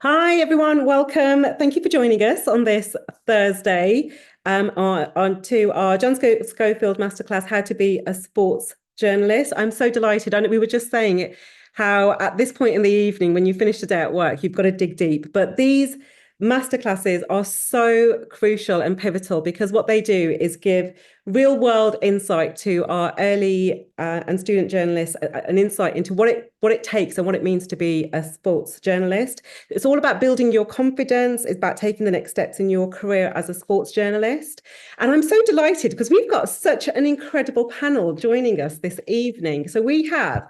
Hi, everyone. Welcome. Thank you for joining us on this Thursday on to our Schofield Masterclass, How to Be a Sports Journalist. I'm so delighted. I know we were just saying it, how at this point in the evening, when you finish the day at work, you've got to dig deep. But these masterclasses are so crucial and pivotal because what they do is give real world insight to our early and student journalists, an insight into what it takes and what it means to be a sports journalist. It's all about building your confidence. It's about taking the next steps in your career as a sports journalist. And I'm so delighted because we've got such an incredible panel joining us this evening. So we have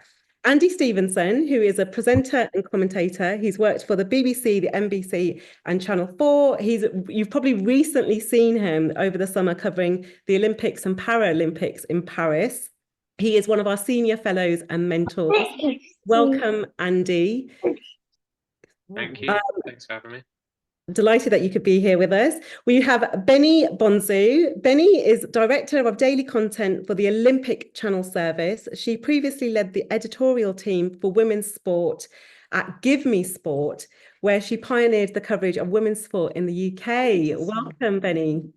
Andy Stevenson, who is a presenter and commentator. He's worked for the BBC, the NBC, and Channel 4. You've probably recently seen him over the summer covering the Olympics and Paralympics in Paris. He is one of our senior fellows and mentors. Welcome, Andy. Thank you. Thanks for having me. Delighted that you could be here with us. We have Benny Bonsu. Benny is Director of Daily Content for the Olympic Channel Service. She previously led the editorial team for women's sport at Give Me Sport, where she pioneered the coverage of women's sport in the UK. Welcome, Benny.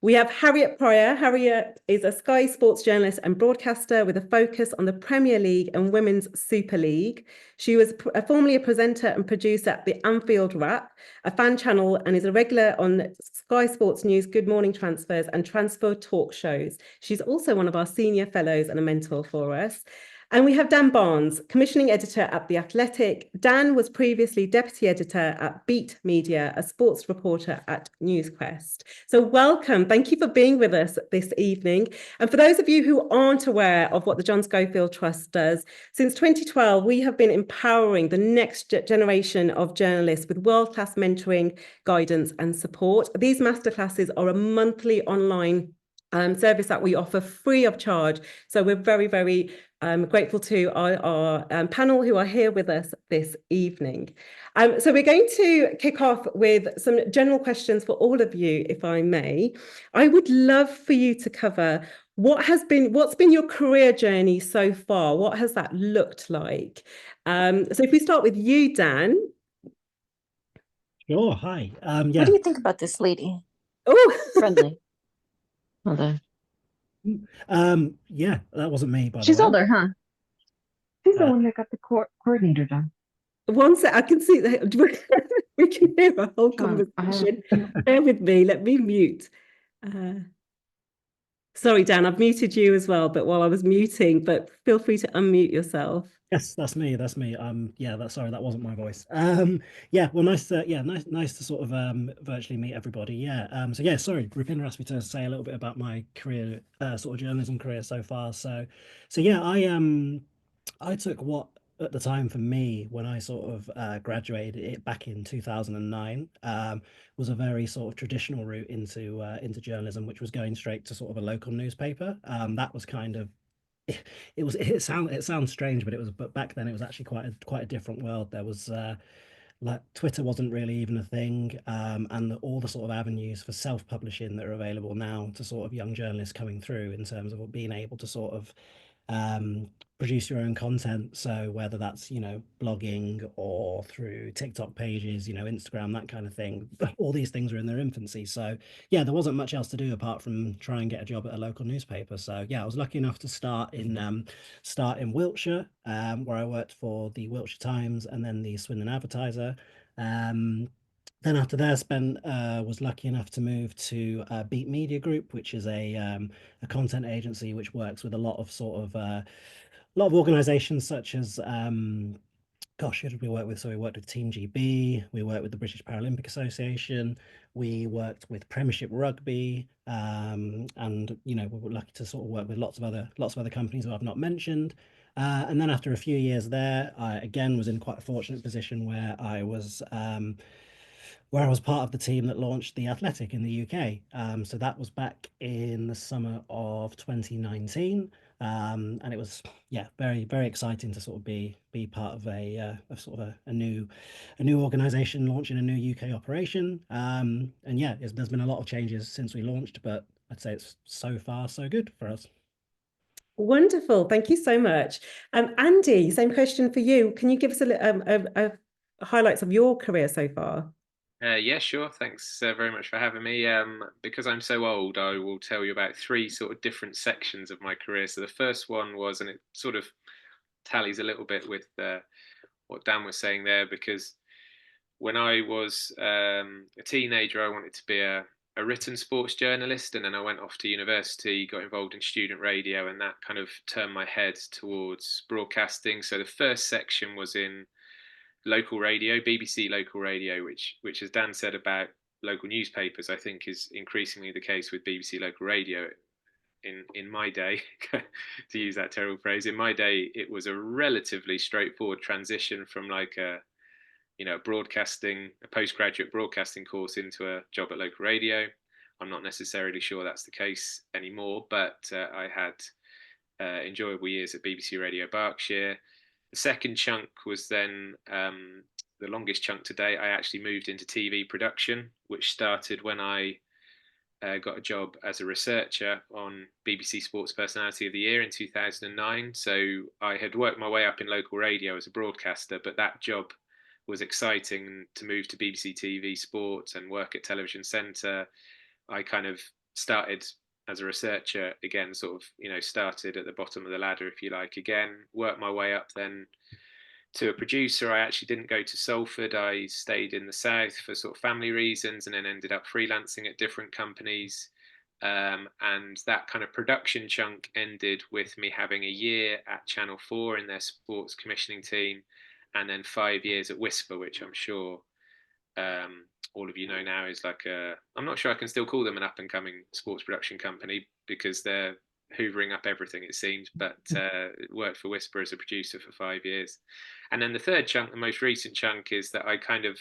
We have Harriet Pryor. Harriet is a Sky Sports journalist and broadcaster with a focus on the Premier League and Women's Super League. She was formerly a presenter and producer at the Anfield Wrap, a fan channel, and is a regular on Sky Sports News, Good Morning Transfers, and Transfer Talk shows. She's also one of our senior fellows and a mentor for us. And we have Dan Barnes, commissioning editor at The Athletic. Dan was previously deputy editor at Beat Media, a sports reporter at Newsquest. So welcome. Thank you for being with us this evening. And for those of you who aren't aware of what the John Schofield Trust does, since 2012, we have been empowering the next generation of journalists with world-class mentoring, guidance, and support. These masterclasses are a monthly online service that we offer free of charge. So we're very, very grateful to our panel who are here with us this evening. So we're going to kick off with some general questions for all of you, if I may. I would love for you to cover what's been your career journey so far? What has that looked like? So if we start with you, Dan. Sure, hi. Yeah. What do you think about this lady? Oh, Friendly. Older. Yeah, that wasn't me, by She's the way. older, huh? She's the one that got the coordinator done. One sec, I can see that we can hear a whole conversation. Bear with me, let me mute. Sorry, Dan, I've muted you as well, but while I was muting, but feel free to unmute yourself. Yes, that's me. Yeah, sorry, that wasn't my voice. Yeah, well, nice to sort of virtually meet everybody. Yeah. So yeah, sorry, Rupinder asked me to say a little bit about my career, sort of journalism career so far. So yeah, I took what at the time for me when I sort of graduated it back in 2009 was a very sort of traditional route into journalism, which was going straight to sort of a local newspaper. That was kind of it sounds strange, but back then it was actually quite a different world. There was like Twitter wasn't really even a thing, and all the sort of avenues for self-publishing that are available now to sort of young journalists coming through in terms of being able to sort of produce your own content. So whether that's, blogging or through TikTok pages, Instagram, that kind of thing, all these things are in their infancy. So yeah, there wasn't much else to do apart from try and get a job at a local newspaper. So yeah, I was lucky enough to start in Wiltshire, where I worked for the Wiltshire Times and then the Swindon Advertiser. Then after that, was lucky enough to move to Beat Media Group, which is a content agency which works with a lot of organisations such as gosh, who did we work with? So we worked with Team GB, we worked with the British Paralympic Association, we worked with Premiership Rugby, and we were lucky to sort of work with lots of other companies who I've not mentioned. And then after a few years there, I again was in quite a fortunate position where I was part of the team that launched The Athletic in the UK. So that was back in the summer of 2019. And it was, yeah, very, very exciting to sort of be part of a new organization launching a new UK operation. And yeah, there's been a lot of changes since we launched, but I'd say it's so far so good for us. Wonderful. Thank you so much. Andy, same question for you. Can you give us highlights of your career so far? Yeah, sure. Thanks very much for having me. Because I'm so old, I will tell you about three sort of different sections of my career. So the first one was, and it sort of tallies a little bit with what Dan was saying there, because when I was a teenager, I wanted to be a written sports journalist, and then I went off to university, got involved in student radio, and that kind of turned my head towards broadcasting. So the first section was in local radio, BBC local radio, which as Dan said about local newspapers, I think is increasingly the case with BBC local radio. In my day, to use that terrible phrase, in my day, it was a relatively straightforward transition from like a postgraduate broadcasting course into a job at local radio. I'm not necessarily sure that's the case anymore, but I had enjoyable years at BBC Radio Berkshire. The second chunk was then the longest chunk to date. I actually moved into TV production, which started when I got a job as a researcher on BBC Sports Personality of the Year in 2009. So I had worked my way up in local radio as a broadcaster, but that job was exciting. To move to BBC TV Sports and work at Television Centre, I kind of started as a researcher again, sort of, started at the bottom of the ladder, if you like, again, worked my way up then to a producer. I actually didn't go to Salford. I stayed in the south for sort of family reasons, and then ended up freelancing at different companies. And that kind of production chunk ended with me having a year at Channel 4 in their sports commissioning team, and then 5 years at Whisper, which I'm sure all of you know now is like I'm not sure I can still call them an up and coming sports production company, because they're hoovering up everything, it seems, but worked for Whisper as a producer for 5 years. And then the third chunk, the most recent chunk, is that I kind of,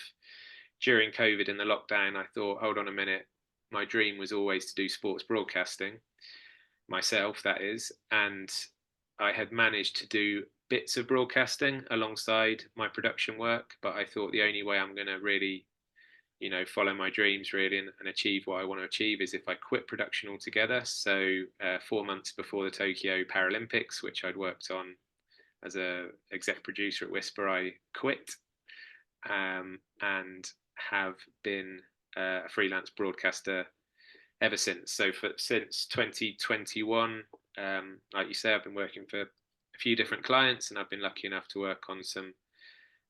during COVID and the lockdown, I thought, hold on a minute, my dream was always to do sports broadcasting, myself, that is, and I had managed to do bits of broadcasting alongside my production work, but I thought the only way I'm going to really follow my dreams really and achieve what I want to achieve is if I quit production altogether. So 4 months before the Tokyo Paralympics, which I'd worked on as a exec producer at Whisper, I quit and have been a freelance broadcaster ever since. So since 2021, like you say, I've been working for a few different clients, and I've been lucky enough to work on some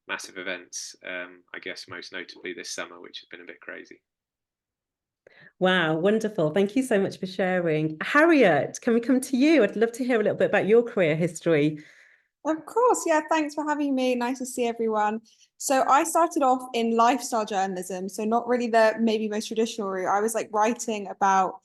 massive events, I guess most notably this summer, which has been a bit crazy. Wow, wonderful. Thank you so much for sharing. Harriet, can we come to you? I'd love to hear a little bit about your career history. Of course, yeah, thanks for having me. Nice to see everyone. So I started off in lifestyle journalism, so not really the maybe most traditional route. I was like writing about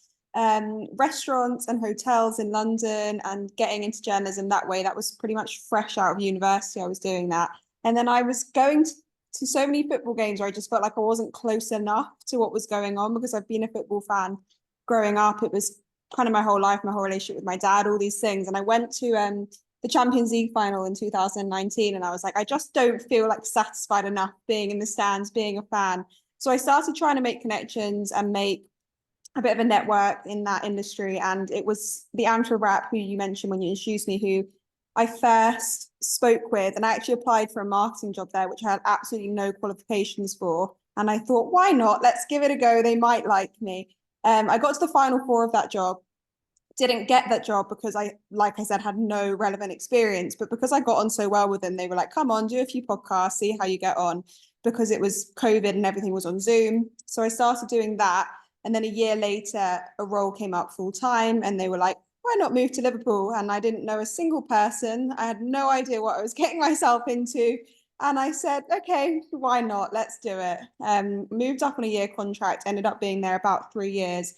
restaurants and hotels in London and getting into journalism that way. That was pretty much fresh out of university. I was doing that. And then I was going to so many football games where I just felt like I wasn't close enough to what was going on, because I've been a football fan growing up. It was kind of my whole life, my whole relationship with my dad, all these things. And I went to the Champions League final in 2019, and I was like, I just don't feel like satisfied enough being in the stands, being a fan. So I started trying to make connections and make a bit of a network in that industry. And it was the amateur rap who you mentioned when you introduced me, who I first spoke with, and I actually applied for a marketing job there, which I had absolutely no qualifications for. And I thought, why not? Let's give it a go. They might like me. I got to the final four of that job. Didn't get that job because like I said, had no relevant experience, but because I got on so well with them, they were like, come on, do a few podcasts, see how you get on, because it was COVID and everything was on Zoom. So I started doing that. And then a year later, a role came up full time, and they were like, why not move to Liverpool? And I didn't know a single person. I had no idea what I was getting myself into. And I said, okay, why not? Let's do it. Moved up on a year contract, ended up being there about 3 years.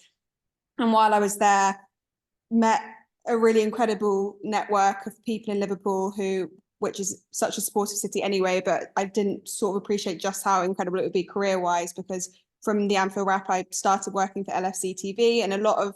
And while I was there, met a really incredible network of people in Liverpool which is such a supportive city anyway, but I didn't sort of appreciate just how incredible it would be career-wise, because from the Anfield Wrap, I started working for LFC TV, and a lot of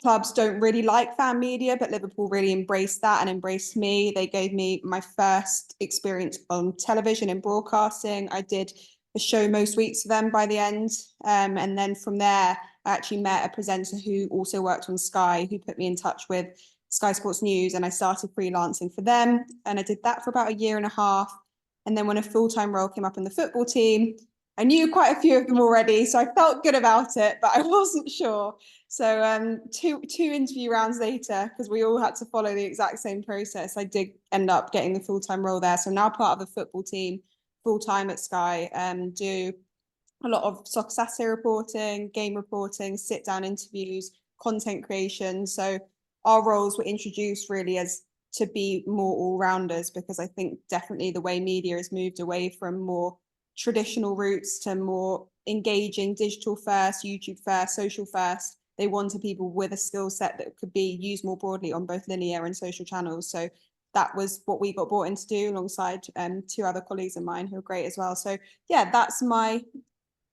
clubs don't really like fan media, but Liverpool really embraced that and embraced me. They gave me my first experience on television and broadcasting. I did a show most weeks for them by the end. And then from there, I actually met a presenter who also worked on Sky, who put me in touch with Sky Sports News, and I started freelancing for them. And I did that for about a year and a half. And then when a full-time role came up in the football team, I knew quite a few of them already, so I felt good about it, but I wasn't sure. So two interview rounds later, because we all had to follow the exact same process, I did end up getting the full-time role there. So now part of the football team, full-time at Sky, do a lot of success reporting, game reporting, sit-down interviews, content creation. So our roles were introduced really as to be more all-rounders, because I think definitely the way media has moved away from more traditional routes to more engaging digital first, YouTube first, social first. They wanted people with a skill set that could be used more broadly on both linear and social channels. So that was what we got brought in to do alongside two other colleagues of mine who are great as well. So yeah, that's my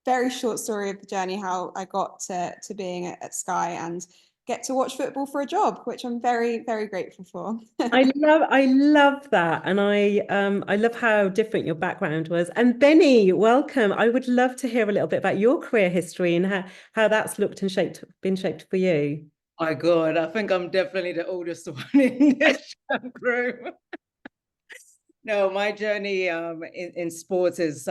very short story of the journey, how I got to being at Sky and get to watch football for a job, which I'm very, very grateful for. I love that. And I love how different your background was. And Benny, welcome. I would love to hear a little bit about your career history and how that's looked and been shaped for you. My God, I think I'm definitely the oldest one in this group. No, my journey in sports is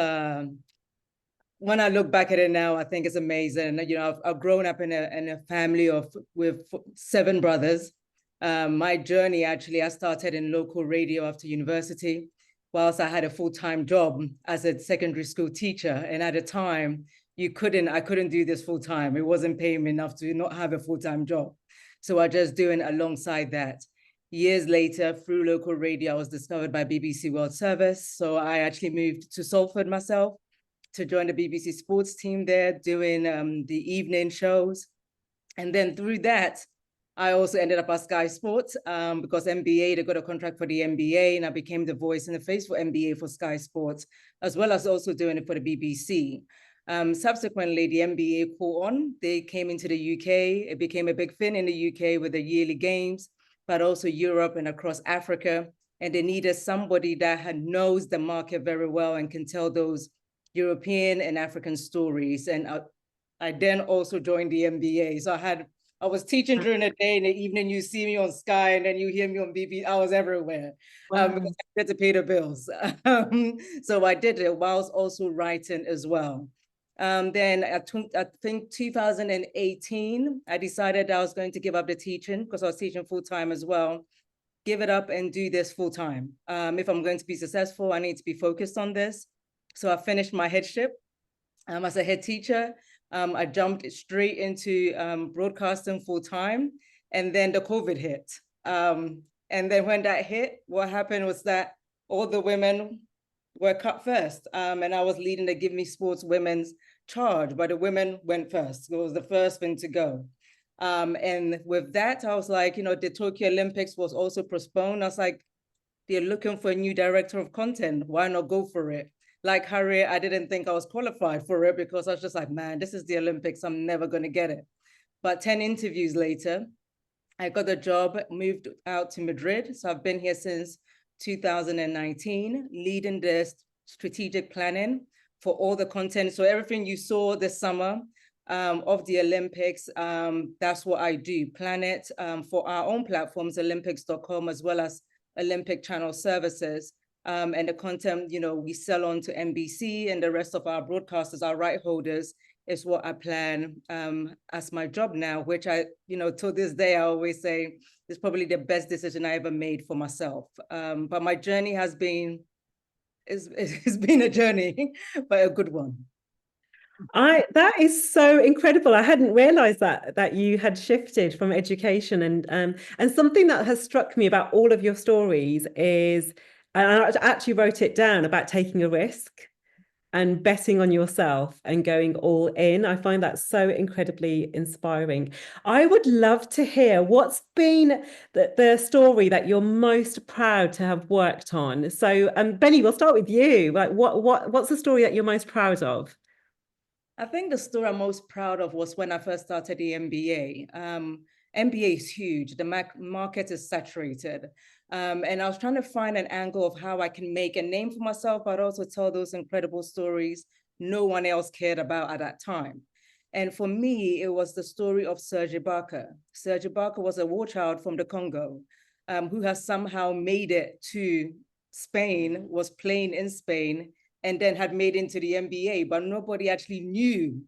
when I look back at it now, I think it's amazing. You know, I've grown up in a family with 7 brothers. My journey, actually, I started in local radio after university, whilst I had a full-time job as a secondary school teacher. And at the time, I couldn't do this full-time. It wasn't paying me enough to not have a full-time job. So I just doing alongside that. Years later, through local radio, I was discovered by BBC World Service. So I actually moved to Salford myself to join the BBC sports team there, doing the evening shows. And then through that, I also ended up at Sky Sports because NBA, they got a contract for the NBA, and I became the voice and the face for NBA for Sky Sports, as well as also doing it for the BBC. Subsequently, the NBA caught on. They came into the UK. It became a big thing in the UK with the yearly games, but also Europe and across Africa. And they needed somebody that knows the market very well and can tell those European and African stories. And I then also joined the NBA. So I was teaching during the day, in the evening you see me on Sky, and then you hear me on BBC. I was everywhere. Wow. Because I had to pay the bills. So I did it whilst also writing as well. Then I think 2018, I decided I was going to give up the teaching because I was teaching full-time as well. Give it up and do this full-time. If I'm going to be successful, I need to be focused on this. So I finished my headship as a head teacher. I jumped straight into broadcasting full-time, and then the COVID hit. And then when that hit, what happened was that all the women were cut first, and I was leading the Give Me Sports women's charge, but the women went first. It was the first thing to go. And with that, I was like, you know, the Tokyo Olympics was also postponed. I was like, they're looking for a new director of content. Why not go for it? Like Harriet, I didn't think I was qualified for it because I was just like, man, this is the Olympics. I'm never going to get it. But 10 interviews later, I got the job, moved out to Madrid. So I've been here since 2019, leading the strategic planning for all the content. So everything you saw this summer of the Olympics, that's what I do. Plan it for our own platforms, Olympics.com, as well as Olympic Channel Services. And the content, you know, we sell on to NBC and the rest of our broadcasters, our right holders, is what I plan as my job now, which I, you know, to this day, I always say is probably the best decision I ever made for myself. But my journey has been, it's been a journey, but a good one. That is so incredible. I hadn't realized that you had shifted from education, and something that has struck me about all of your stories is, and I actually wrote it down, about taking a risk and betting on yourself and going all in. I find that so incredibly inspiring. I would love to hear what's been the story that you're most proud to have worked on. So Benny, we'll start with you. Like what's the story that you're most proud of? I think the story I'm most proud of was when I first started the NBA. NBA is huge. The market is saturated. And I was trying to find an angle of how I can make a name for myself, but also tell those incredible stories no one else cared about at that time. And for me, it was the story of Serge Ibaka. Serge Ibaka was a war child from the Congo who has somehow made it to Spain, was playing in Spain, and then had made into the NBA, but nobody actually knew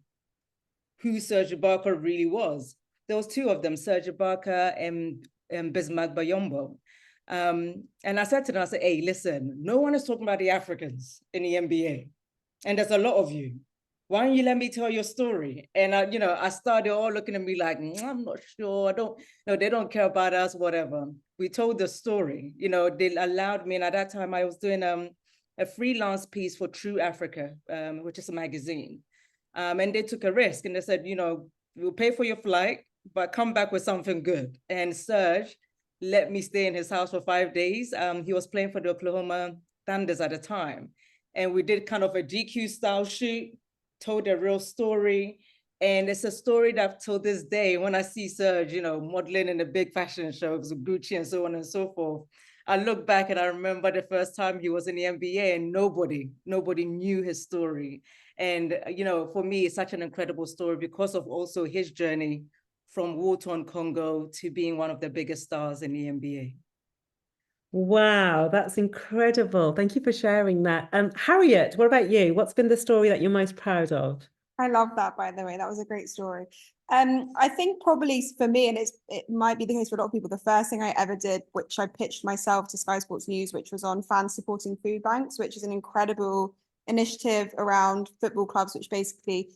who Serge Ibaka really was. There was two of them, Serge Ibaka and Bismack Biyombo. And I said to them, I said, hey, listen, no one is talking about the Africans in the NBA. And there's a lot of you. Why don't you let me tell your story? And I started all looking at me like, I'm not sure. They don't care about us, whatever. We told the story. They allowed me, and at that time I was doing a freelance piece for True Africa, which is a magazine. And they took a risk, and they said, we'll pay for your flight, but come back with something good. And Serge let me stay in his house for 5 days. He was playing for the Oklahoma Thunders at the time. And we did kind of a GQ style shoot, told a real story. And it's a story that till this day, when I see Serge, modeling in the big fashion shows with Gucci and so on and so forth, I look back and I remember the first time he was in the NBA and nobody knew his story. And, for me, it's such an incredible story because of also his journey from war-torn Congo to being one of the biggest stars in the NBA. Wow, that's incredible. Thank you for sharing that. Harriet, what about you? What's been the story that you're most proud of? I love that, by the way. That was a great story. I think probably for me, and it might be the case for a lot of people, the first thing I ever did, which I pitched myself to Sky Sports News, which was on fans supporting food banks, which is an incredible initiative around football clubs, which basically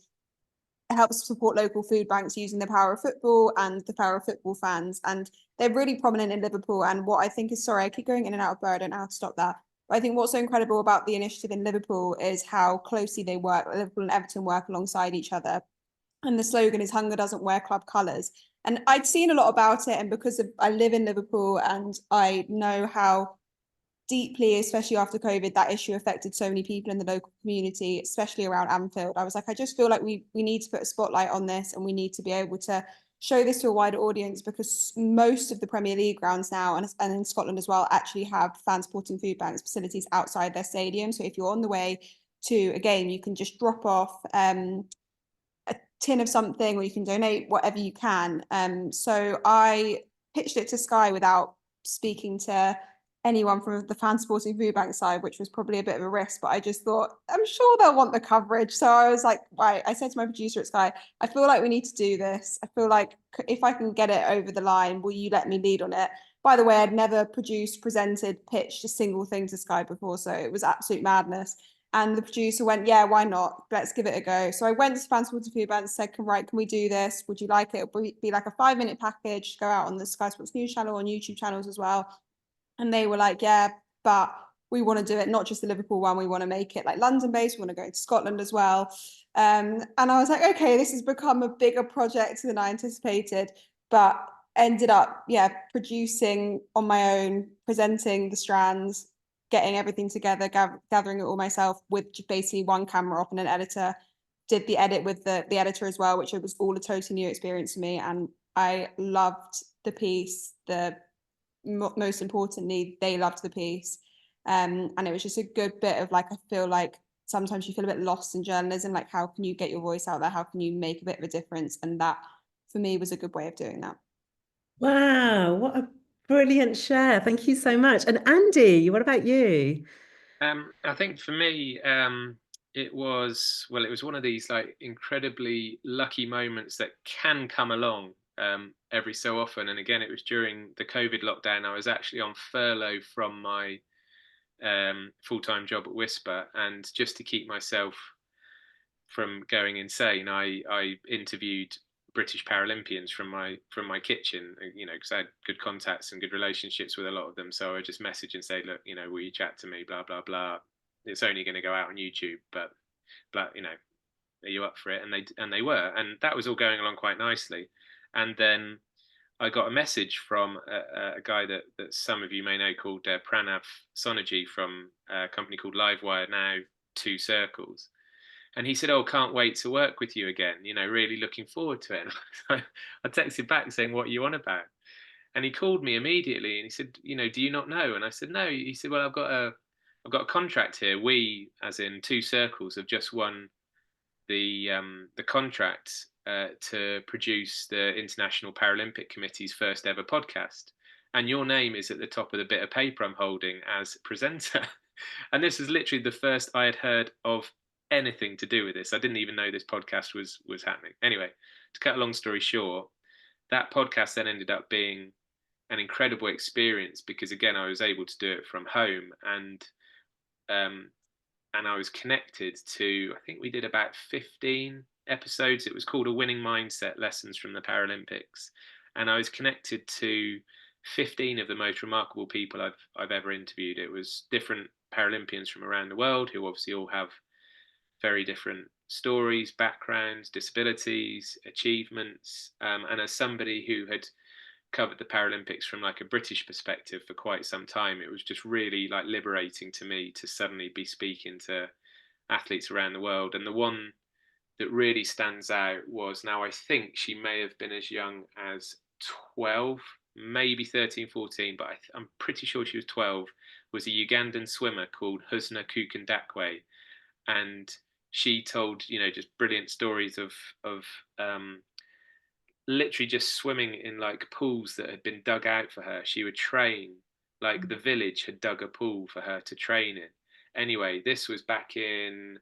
helps support local food banks using the power of football and the power of football fans. And they're really prominent in Liverpool. And what I think is, sorry, I keep going in and out of Bird, I don't know how to stop that. But I think what's so incredible about the initiative in Liverpool is how closely they work. Liverpool and Everton work alongside each other. And the slogan is hunger doesn't wear club colours. And I'd seen a lot about it. And because I live in Liverpool and I know how deeply, especially after COVID, that issue affected so many people in the local community, especially around Anfield. I was like, I just feel like we need to put a spotlight on this, and we need to be able to show this to a wider audience, because most of the Premier League grounds now, and in Scotland as well, actually have fan supporting food banks facilities outside their stadium. So if you're on the way to a game, you can just drop off a tin of something, or you can donate whatever you can. So I pitched it to Sky without speaking to anyone from the fan supporting food bank side, which was probably a bit of a risk, but I just thought, I'm sure they'll want the coverage. So I was like, right, I said to my producer at Sky, I feel like we need to do this. I feel like if I can get it over the line, will you let me lead on it? By the way, I'd never produced, presented, pitched a single thing to Sky before, so it was absolute madness. And the producer went, yeah, why not? Let's give it a go. So I went to Fan Supporting Food Bank and said, can we do this? Would you like it? It'll be like a 5-minute package, go out on the Sky Sports News channel, on YouTube channels as well. And they were like, yeah, but we want to do it, not just the Liverpool one. We want to make it like London based. We want to go to Scotland as well. And I was like, okay, this has become a bigger project than I anticipated, but ended up, producing on my own, presenting the strands, getting everything together, gathering it all myself with basically one camera op and an editor. Did the edit with the editor as well, which was all a totally new experience for me. And I loved the piece. Most importantly, they loved the piece. And it was just a good bit of like, I feel like sometimes you feel a bit lost in journalism, like how can you get your voice out there? How can you make a bit of a difference? And that for me was a good way of doing that. Wow, what a brilliant share. Thank you so much. And Andy, what about you? I think for me, it was one of these like incredibly lucky moments that can come along every so often. And again, it was during the COVID lockdown. I was actually on furlough from my full-time job at Whisper, and just to keep myself from going insane, I interviewed British Paralympians from my kitchen, because I had good contacts and good relationships with a lot of them. So I just message and say, look, will you chat to me? Blah blah blah. It's only going to go out on YouTube, but are you up for it? And they were, and that was all going along quite nicely. And then I got a message from a guy that some of you may know called Pranav Sonaji from a company called Livewire, now 2 Circles. And he said, oh, can't wait to work with you again, really looking forward to it. And I texted back saying, what are you on about? And he called me immediately and he said, do you not know? And I said, no. He said, well, I've got a contract here. We, as in 2 Circles, have just won the contract to produce the International Paralympic Committee's first ever podcast. and your name is at the top of the bit of paper I'm holding as presenter. And this is literally the first I had heard of anything to do with this. I didn't even know this podcast was happening. Anyway, to cut a long story short, that podcast then ended up being an incredible experience because again I was able to do it from home, and I was connected to, I think we did about 15 episodes. It was called A Winning Mindset: Lessons from the Paralympics, and I was connected to 15 of the most remarkable people I've ever interviewed. It was different Paralympians from around the world who obviously all have very different stories, backgrounds, disabilities, achievements, and as somebody who had covered the Paralympics from like a British perspective for quite some time, it was just really like liberating to me to suddenly be speaking to athletes around the world. And the one that really stands out was, now I think she may have been as young as 12, maybe 13, 14, but I'm pretty sure she was 12, was a Ugandan swimmer called Husna Kukandakwe. And she told, just brilliant stories of literally just swimming in like pools that had been dug out for her. She would train, like the village had dug a pool for her to train in. Anyway, this was back in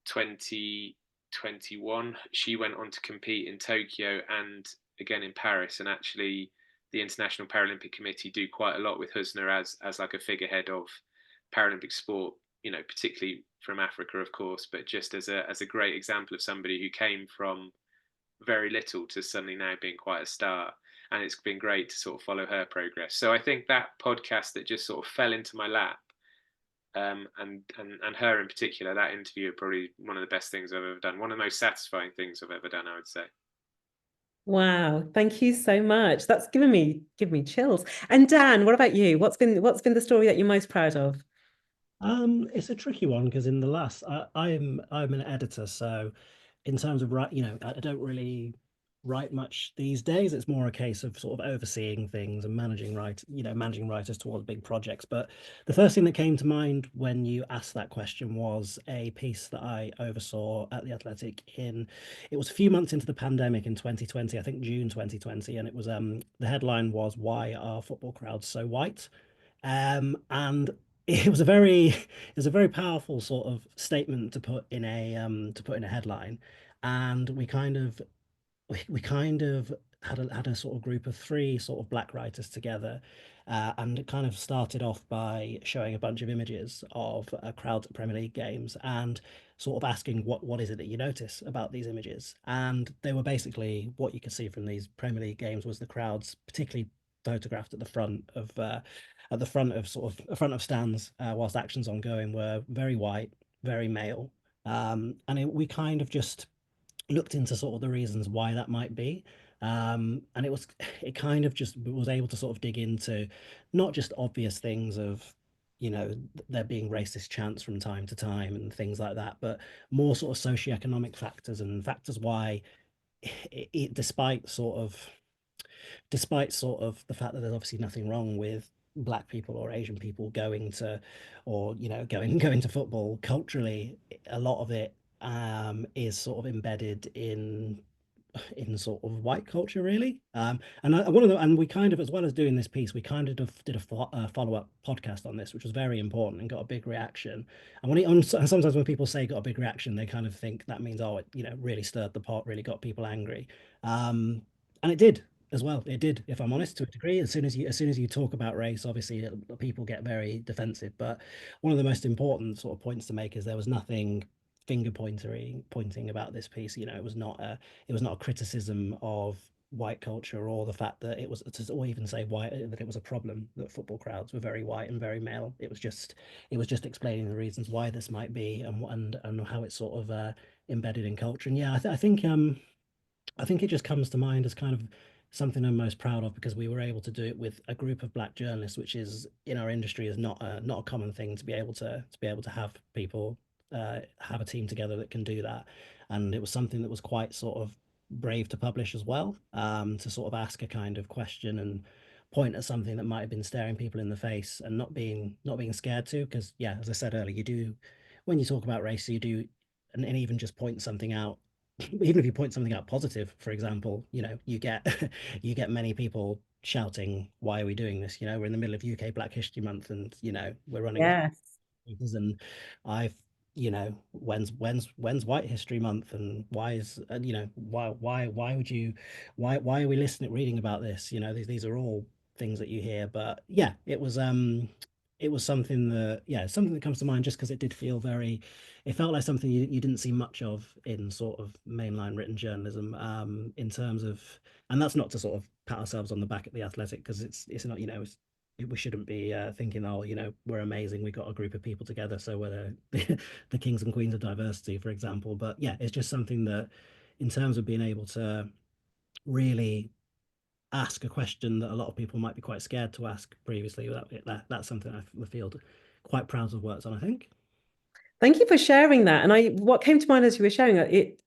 2021. She went on to compete in Tokyo and again in Paris. And actually, the International Paralympic Committee do quite a lot with Husna as like a figurehead of Paralympic sport, particularly from Africa, of course, but just as a great example of somebody who came from very little to suddenly now being quite a star. And it's been great to sort of follow her progress. So I think that podcast that just sort of fell into my lap, and her in particular, that interview, probably one of the best things I've ever done. One of the most satisfying things I've ever done, I would say. Wow, thank you so much. That's given me chills. And Dan, what about you? What's been the story that you're most proud of? It's a tricky one because in the last, I'm an editor, so in terms of I don't really write much these days. It's more a case of sort of overseeing things and managing writers towards big projects. But the first thing that came to mind when you asked that question was a piece that I oversaw at The Athletic it was a few months into the pandemic in 2020, I think June 2020, and it was the headline was "Why Are Football Crowds So White?" And it was a very powerful sort of statement to put in a headline, and we kind of had a sort of group of three sort of black writers together, and it kind of started off by showing a bunch of images of crowds at Premier League games and sort of asking what is it that you notice about these images. And they were basically, what you could see from these Premier League games was the crowds, particularly photographed at the front of stands whilst action's ongoing, were very white, very male. We kind of just looked into sort of the reasons why that might be. And it kind of just was able to sort of dig into not just obvious things of, there being racist chants from time to time and things like that, but more sort of socioeconomic factors and factors why despite sort of the fact that there's obviously nothing wrong with black people or Asian people going to football, culturally a lot of it is sort of embedded in sort of white culture, really. And we kind of, as well as doing this piece, we kind of did a follow-up podcast on this, which was very important and got a big reaction. And sometimes when people say got a big reaction, they kind of think that means, oh, it really stirred the pot, really got people angry. And it did as well. It did, if I'm honest, to a degree. As soon as you talk about race, obviously people get very defensive. But one of the most important sort of points to make is there was nothing pointing about this piece. It was not a criticism of white culture or the fact that it was, or even say that it was a problem that football crowds were very white and very male. It was just explaining the reasons why this might be and how it's sort of embedded in culture. And yeah, I think it just comes to mind as kind of something I'm most proud of, because we were able to do it with a group of black journalists, which is in our industry is not a common thing to be able to have people have a team together that can do that. And it was something that was quite sort of brave to publish as well, to sort of ask a kind of question and point at something that might have been staring people in the face and not being scared to. Because yeah, as I said earlier, you do, when you talk about race, you do, and even just point something out, even if you point something out positive, for example, you get you get many people shouting, why are we doing this? You know, we're in the middle of UK Black History Month, and you know, we're running Yes. and I've, you know, when's White History Month, and why is, you know, why would you, why are we reading about this? You know, these are all things that you hear. But yeah, it was something that, yeah, something that comes to mind just because it did feel very, it felt like something you didn't see much of in sort of mainline written journalism, in terms of, and that's not to sort of pat ourselves on the back at The Athletic, because it's not, you know, we shouldn't be thinking, oh, you know, we're amazing, we got a group of people together, so we're the kings and queens of diversity, for example. But yeah, it's just something that, in terms of being able to really ask a question that a lot of people might be quite scared to ask previously, that's something I feel quite proud to have worked on, I think. Thank you for sharing that. And what came to mind as you were sharing it,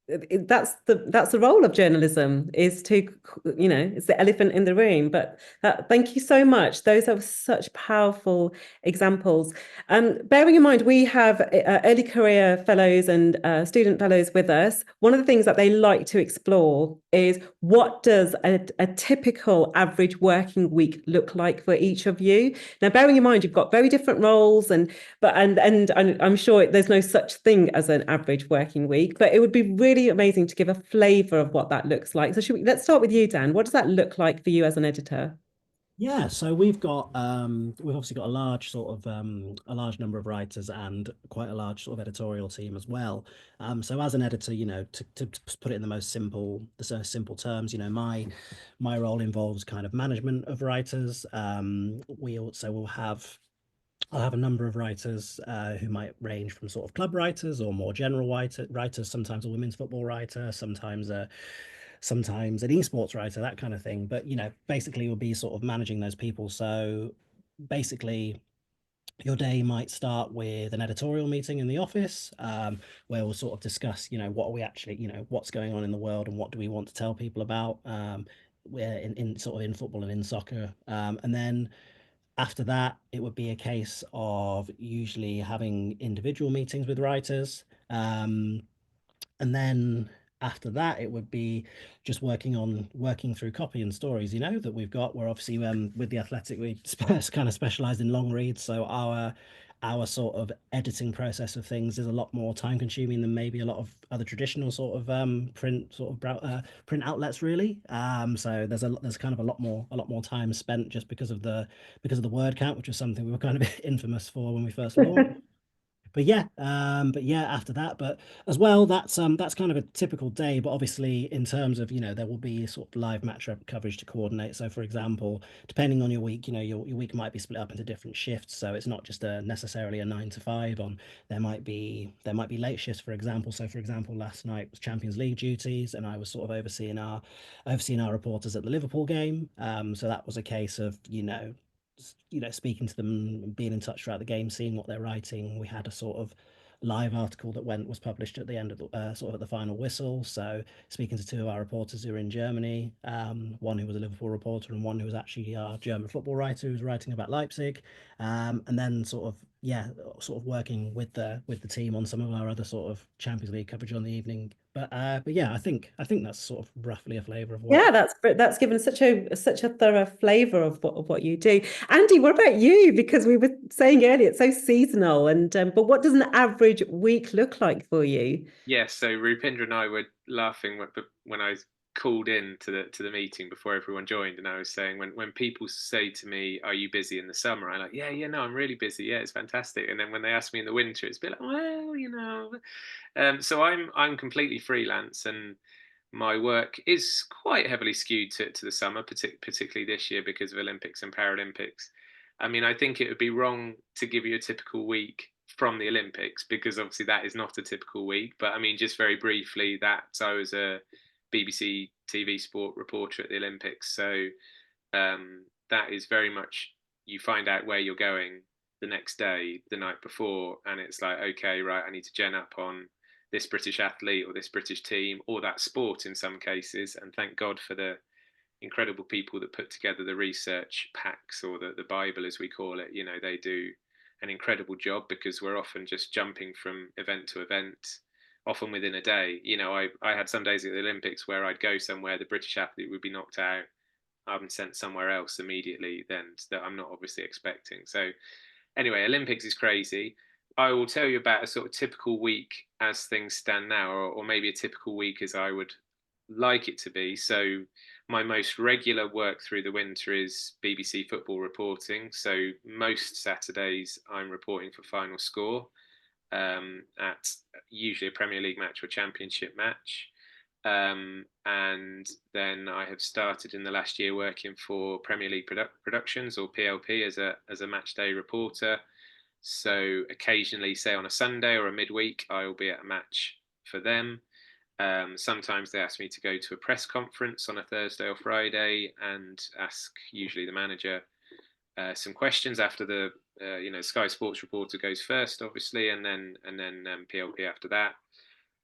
that's the role of journalism, is to, you know, it's the elephant in the room. But thank you so much. Those are such powerful examples. Bearing in mind, we have early career fellows and student fellows with us. One of the things that they like to explore is, what does a typical average working week look like for each of you? Now, bearing in mind, you've got very different roles, and I'm sure there's no such thing as an average working week, but it would be really amazing to give a flavour of what that looks like. So let's start with you, Dan. What does that look like for you as an editor? Yeah, so we've obviously got a large sort of a large number of writers and quite a large sort of editorial team as well. So as an editor, you know, to put it in the most simple terms, you know, my role involves kind of management of writers. We also will have I'll have a number of writers who might range from sort of club writers or more general writers, sometimes a women's football writer, sometimes an esports writer, that kind of thing. But, you know, basically we'll be sort of managing those people. So basically, your day might start with an editorial meeting in the office, where we'll sort of discuss, you know, what are we actually, you know, what's going on in the world and what do we want to tell people about, we're in sort of in football and in soccer. And then after that, it would be a case of usually having individual meetings with writers. And then after that, it would be just working through copy and stories, you know, that we've got. We're obviously with The Athletic, we kind of specialized in long reads. So our sort of editing process of things is a lot more time consuming than maybe a lot of other traditional sort of print outlets, really. So there's kind of a lot more time spent just because of the word count, which was something we were kind of infamous for when we first launched. But yeah, after that, but as well, that's kind of a typical day. But obviously, in terms of, you know, there will be sort of live match coverage to coordinate. So, for example, depending on your week, you know, your week might be split up into different shifts. So it's not just necessarily a 9 to 5 on. There might be late shifts, for example. So, for example, last night was Champions League duties, and I was sort of overseeing our reporters at the Liverpool game. So that was a case of, you know, speaking to them, being in touch throughout the game, seeing what they're writing. We had a sort of live article that was published at the end of the sort of at the final whistle. So speaking to two of our reporters who are in Germany, one who was a Liverpool reporter and one who was actually our German football writer who was writing about Leipzig, and then sort of working with the team on some of our other sort of Champions League coverage on the evening. But yeah, I think that's sort of roughly a flavour of what. Yeah, that's given such a thorough flavour of what you do. Andy, what about you? Because we were saying earlier, it's so seasonal, and but what does an average week look like for you? Yes, so Rupindra and I were laughing when I called in to the meeting before everyone joined, and I was saying, when people say to me, "Are you busy in the summer?" I'm like, "Yeah, no, I'm really busy. Yeah, it's fantastic." And then when they ask me in the winter, it's a bit like, "Well, you know." So I'm completely freelance, and my work is quite heavily skewed to the summer, particularly this year because of Olympics and Paralympics. I mean, I think it would be wrong to give you a typical week from the Olympics, because obviously that is not a typical week. But I mean, just very briefly, I was a BBC TV sport reporter at the Olympics. So that is very much, you find out where you're going the next day, the night before, and it's like, okay, right, I need to gen up on this British athlete or this British team or that sport in some cases. And thank God for the incredible people that put together the research packs, or the Bible as we call it. You know, they do an incredible job, because we're often just jumping from event to event, often within a day. You know, I had some days at the Olympics where I'd go somewhere, the British athlete would be knocked out, I'm sent somewhere else immediately then that I'm not obviously expecting. So anyway, Olympics is crazy. I will tell you about a sort of typical week as things stand now, or maybe a typical week as I would like it to be. So my most regular work through the winter is BBC football reporting. So most Saturdays I'm reporting for Final Score at usually a Premier League match or Championship match. And then I have started in the last year working for Premier League Productions, or PLP, as a match day reporter. So occasionally, say on a Sunday or a midweek, I will be at a match for them. Sometimes they ask me to go to a press conference on a Thursday or Friday and ask usually the manager some questions after the Sky Sports reporter goes first, obviously, and then PLP after that.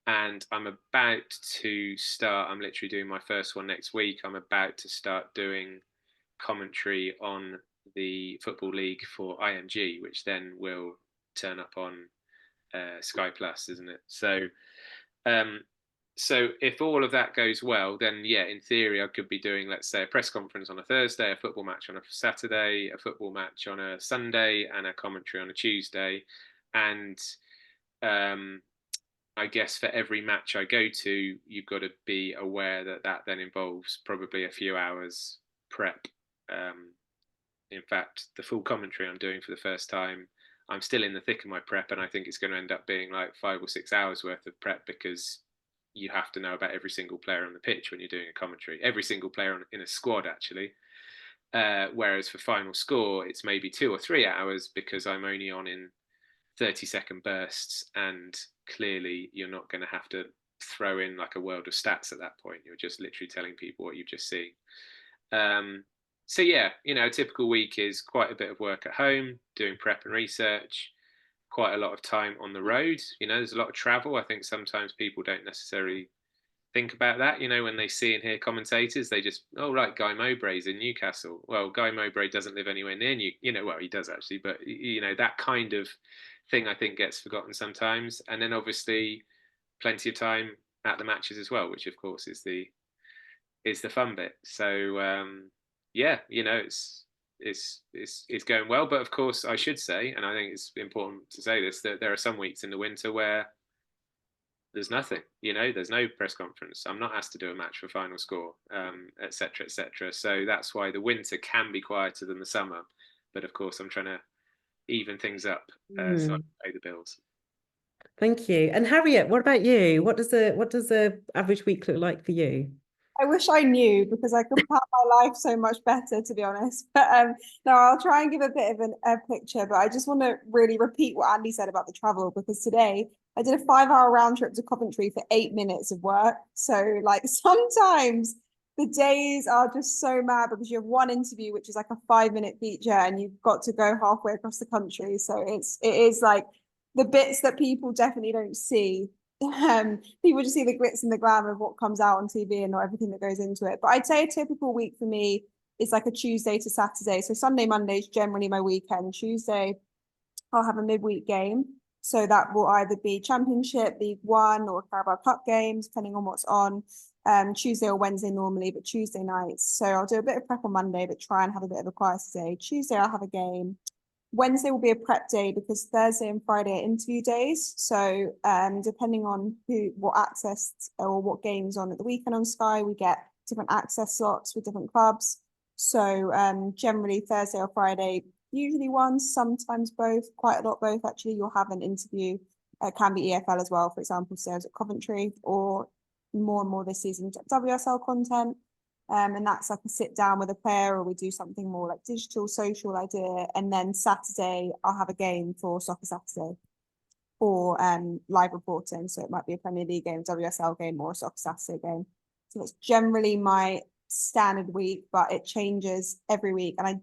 And I'm about to start. I'm literally doing my first one next week. I'm about to start doing commentary on the Football League for IMG, which then will turn up on Sky Plus, isn't it? So if all of that goes well, then yeah, in theory, I could be doing, let's say, a press conference on a Thursday, a football match on a Saturday, a football match on a Sunday, and a commentary on a Tuesday. And I guess for every match I go to, you've got to be aware that that then involves probably a few hours prep. In fact, the full commentary I'm doing for the first time, I'm still in the thick of my prep, and I think it's going to end up being like 5 or 6 hours worth of prep, because you have to know about every single player on the pitch when you're doing a commentary, every single player in a squad, actually. Whereas for Final Score, it's maybe 2 or 3 hours, because I'm only on in 30-second bursts, and clearly you're not going to have to throw in like a world of stats at that point. You're just literally telling people what you've just seen. So yeah, a typical week is quite a bit of work at home, doing prep and research, quite a lot of time on the road. There's a lot of travel. I think sometimes people don't necessarily think about that. When they see and hear commentators, they just, oh, right, Guy Mowbray's in Newcastle. Well, Guy Mowbray doesn't live anywhere near well, he does actually, but that kind of thing I think gets forgotten sometimes. And then obviously plenty of time at the matches as well, which of course is the fun bit. So yeah, it's going well. But of course, I should say, and I think it's important to say this, that there are some weeks in the winter where there's nothing. There's no press conference. I'm not asked to do a match for Final Score, etc., etc. So that's why the winter can be quieter than the summer. But of course, I'm trying to even things up so I can pay the bills. Thank you. And Harriet, what about you? What does a average week look like for you? I wish I knew, because I could plan my life so much better, to be honest. But no, I'll try and give a bit of a picture. But I just want to really repeat what Andy said about the travel, because today I did a 5-hour round trip to Coventry for 8 minutes of work. So like sometimes the days are just so mad, because you have one interview, which is like a 5-minute feature, and you've got to go halfway across the country. So it is like the bits that people definitely don't see. People just see the glitz and the glamour of what comes out on TV and not everything that goes into it. But I'd say a typical week for me is like a Tuesday to Saturday. So Sunday, Monday is generally my weekend. Tuesday, I'll have a midweek game. So that will either be Championship, League One, or Carabao Cup games, depending on what's on. Tuesday or Wednesday normally, but Tuesday nights. So I'll do a bit of prep on Monday, but try and have a bit of a quieter day. Tuesday, I'll have a game. Wednesday will be a prep day, because Thursday and Friday are interview days. So depending on what access or what games on at the weekend on Sky, we get different access slots with different clubs. So generally Thursday or Friday, usually one, sometimes both, quite a lot both actually. You'll have an interview. It can be EFL as well, for example, so at Coventry, or more and more this season WSL content. And that's like a sit down with a player, or we do something more like digital, social idea. And then Saturday, I'll have a game for Soccer Saturday, or live reporting. So it might be a Premier League game, WSL game, or a Soccer Saturday game. So that's generally my standard week, but it changes every week. And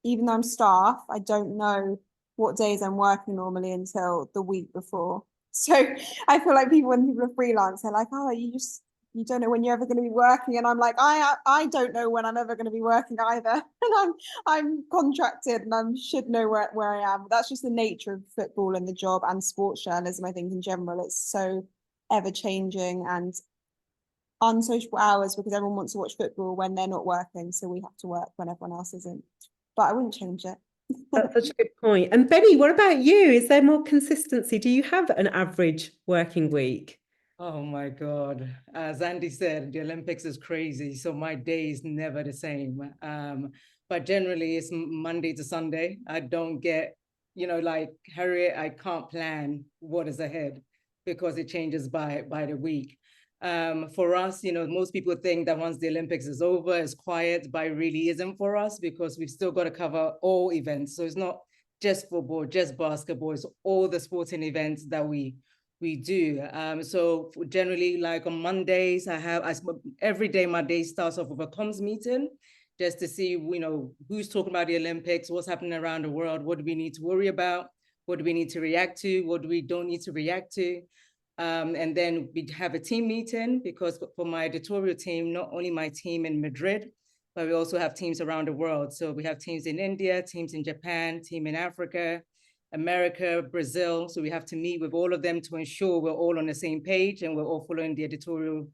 even though I'm staff, I don't know what days I'm working normally until the week before. So I feel like when people are freelance, they're like, oh, you don't know when you're ever going to be working. And I'm like, I don't know when I'm ever going to be working either. And I'm contracted, and I should know where I am. But that's just the nature of football and the job and sports journalism. I think in general, it's so ever changing. And unsociable hours because everyone wants to watch football when they're not working, so we have to work when everyone else isn't. But I wouldn't change it. That's such a good point. And Benny, what about you? Is there more consistency? Do you have an average working week? Oh my God. As Andy said, the Olympics is crazy. So my day is never the same. But generally it's Monday to Sunday. I don't get, like Harriet, I can't plan what is ahead because it changes by the week. For us, most people think that once the Olympics is over, it's quiet, but it really isn't for us because we've still got to cover all events. So it's not just football, just basketball, it's all the sporting events that we do. So generally, like on Mondays, every day my day starts off with a comms meeting just to see, who's talking about the Olympics, what's happening around the world, what do we need to worry about, what do we need to react to, what do we don't need to react to. And then we have a team meeting because for my editorial team, not only my team in Madrid, but we also have teams around the world. So we have teams in India, teams in Japan, team in Africa, America, Brazil. So we have to meet with all of them to ensure we're all on the same page and we're all following the editorial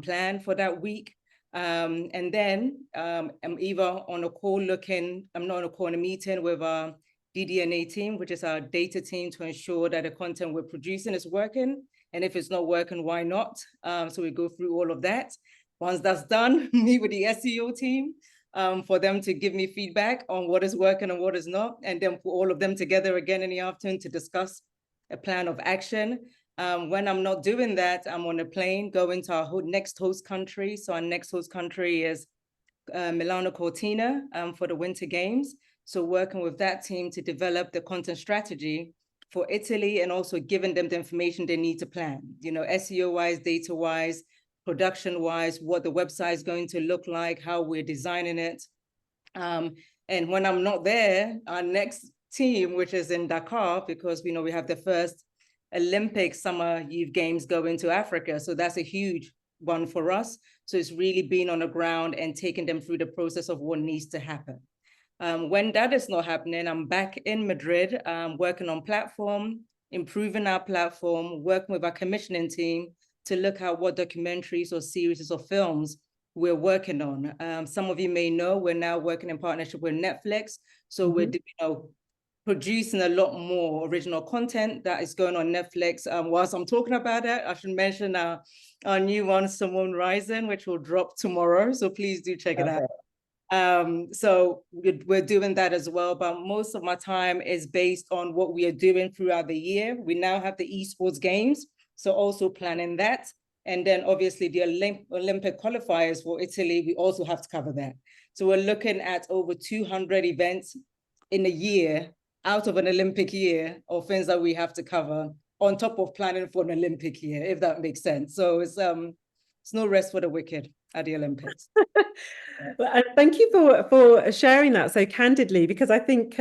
plan for that week. And then I'm either on a call I'm not on a call in a meeting with our DDNA team, which is our data team, to ensure that the content we're producing is working. And if it's not working, why not? So we go through all of that. Once that's done, meet with the SEO team for them to give me feedback on what is working and what is not, and then put all of them together again in the afternoon to discuss a plan of action. When I'm not doing that, I'm on a plane going to our next host country. So our next host country is Milano Cortina for the Winter Games. So working with that team to develop the content strategy for Italy and also giving them the information they need to plan, SEO-wise, data-wise, production-wise, what the website is going to look like, how we're designing it. And when I'm not there, our next team, which is in Dakar, because we have the first Olympic Summer Youth Games going to Africa. So that's a huge one for us. So it's really being on the ground and taking them through the process of what needs to happen. When that is not happening, I'm back in Madrid, working on platform, improving our platform, working with our commissioning team to look at what documentaries or series or films we're working on. Some of you may know we're now working in partnership with Netflix. So we're producing a lot more original content that is going on Netflix. Whilst I'm talking about it, I should mention our new one, Simone Rising, which will drop tomorrow. So please do check it out. So we're doing that as well, but most of my time is based on what we are doing throughout the year. We now have the esports games, so also planning that. And then obviously the Olympic qualifiers for Italy, we also have to cover that. So we're looking at over 200 events in a year out of an Olympic year of things that we have to cover on top of planning for an Olympic year, if that makes sense. So it's no rest for the wicked at the Olympics. Well, thank you for sharing that so candidly, because I think,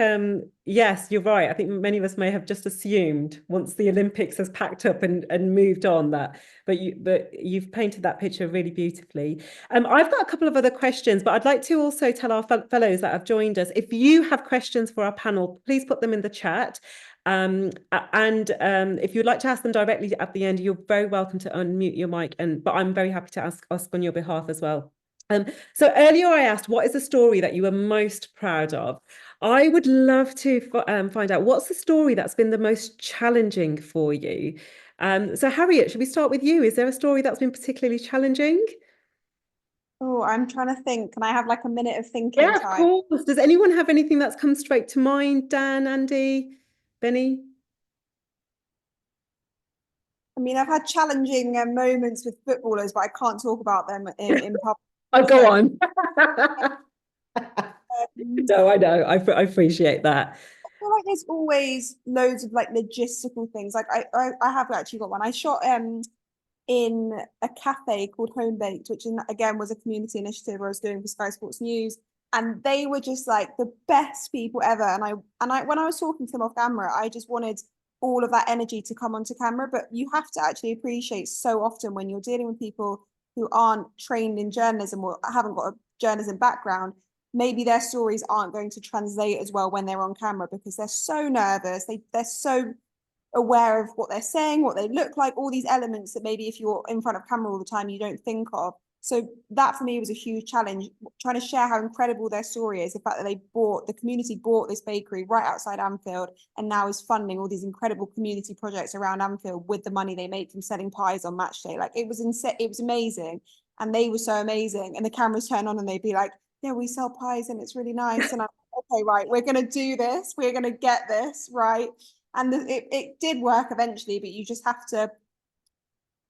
yes, you're right. I think many of us may have just assumed once the Olympics has packed up and moved on that, but you've painted that picture really beautifully. I've got a couple of other questions, but I'd like to also tell our fellows that have joined us, if you have questions for our panel, please put them in the chat. And if you'd like to ask them directly at the end, you're very welcome to unmute your mic, but I'm very happy to ask on your behalf as well. So earlier I asked, what is the story that you are most proud of? I would love to find out, what's the story that's been the most challenging for you? So Harriet, should we start with you? Is there a story that's been particularly challenging? Oh, I'm trying to think. Can I have like a minute of thinking Yeah, time? of course. Does anyone have anything that's come straight to mind? Dan, Andy, Benny? I mean, I've had challenging moments with footballers, but I can't talk about them in public. Oh, go on. No, I know. I appreciate that. I feel like there's always loads of like logistical things. Like I have actually got one. I shot in a cafe called Home Baked, which again was a community initiative I was doing for Sky Sports News, and they were just like the best people ever. And I when I was talking to them off camera, I just wanted all of that energy to come onto camera. But you have to actually appreciate so often when you're dealing with people who aren't trained in journalism or haven't got a journalism background, maybe their stories aren't going to translate as well when they're on camera because they're so nervous. They're so aware of what they're saying, what they look like, all these elements that maybe if you're in front of camera all the time, you don't think of. So that for me was a huge challenge, trying to share how incredible their story is. The fact that the community bought this bakery right outside Anfield and now is funding all these incredible community projects around Anfield with the money they make from selling pies on match day. Like it was amazing. And they were so amazing. And the cameras turn on and they'd be like, yeah, we sell pies and it's really nice. And I'm like, okay, right, we're going to do this. We're going to get this, right? And it did work eventually, but you just have to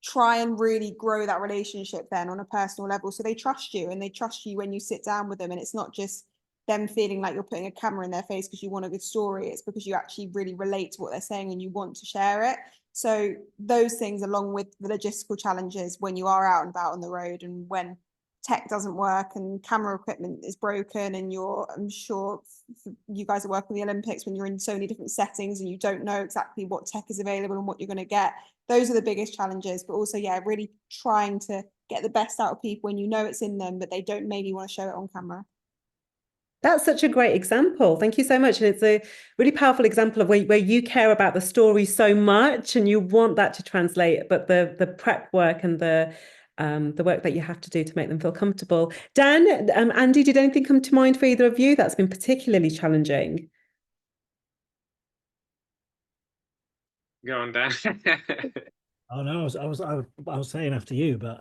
try and really grow that relationship then on a personal level. So they trust you, and they trust you when you sit down with them. And it's not just them feeling like you're putting a camera in their face because you want a good story. It's because you actually really relate to what they're saying and you want to share it. So those things, along with the logistical challenges when you are out and about on the road, and when tech doesn't work and camera equipment is broken, and I'm sure you guys are working with the Olympics when you're in so many different settings and you don't know exactly what tech is available and what you're going to get. Those are the biggest challenges, but also, yeah, really trying to get the best out of people when you know it's in them, but they don't maybe want to show it on camera. That's such a great example. Thank you so much. And it's a really powerful example of where you care about the story so much and you want that to translate, but the prep work and the work that you have to do to make them feel comfortable. Dan, Andy, did anything come to mind for either of you that's been particularly challenging? Go on, Dan. Oh no, I was saying after you, but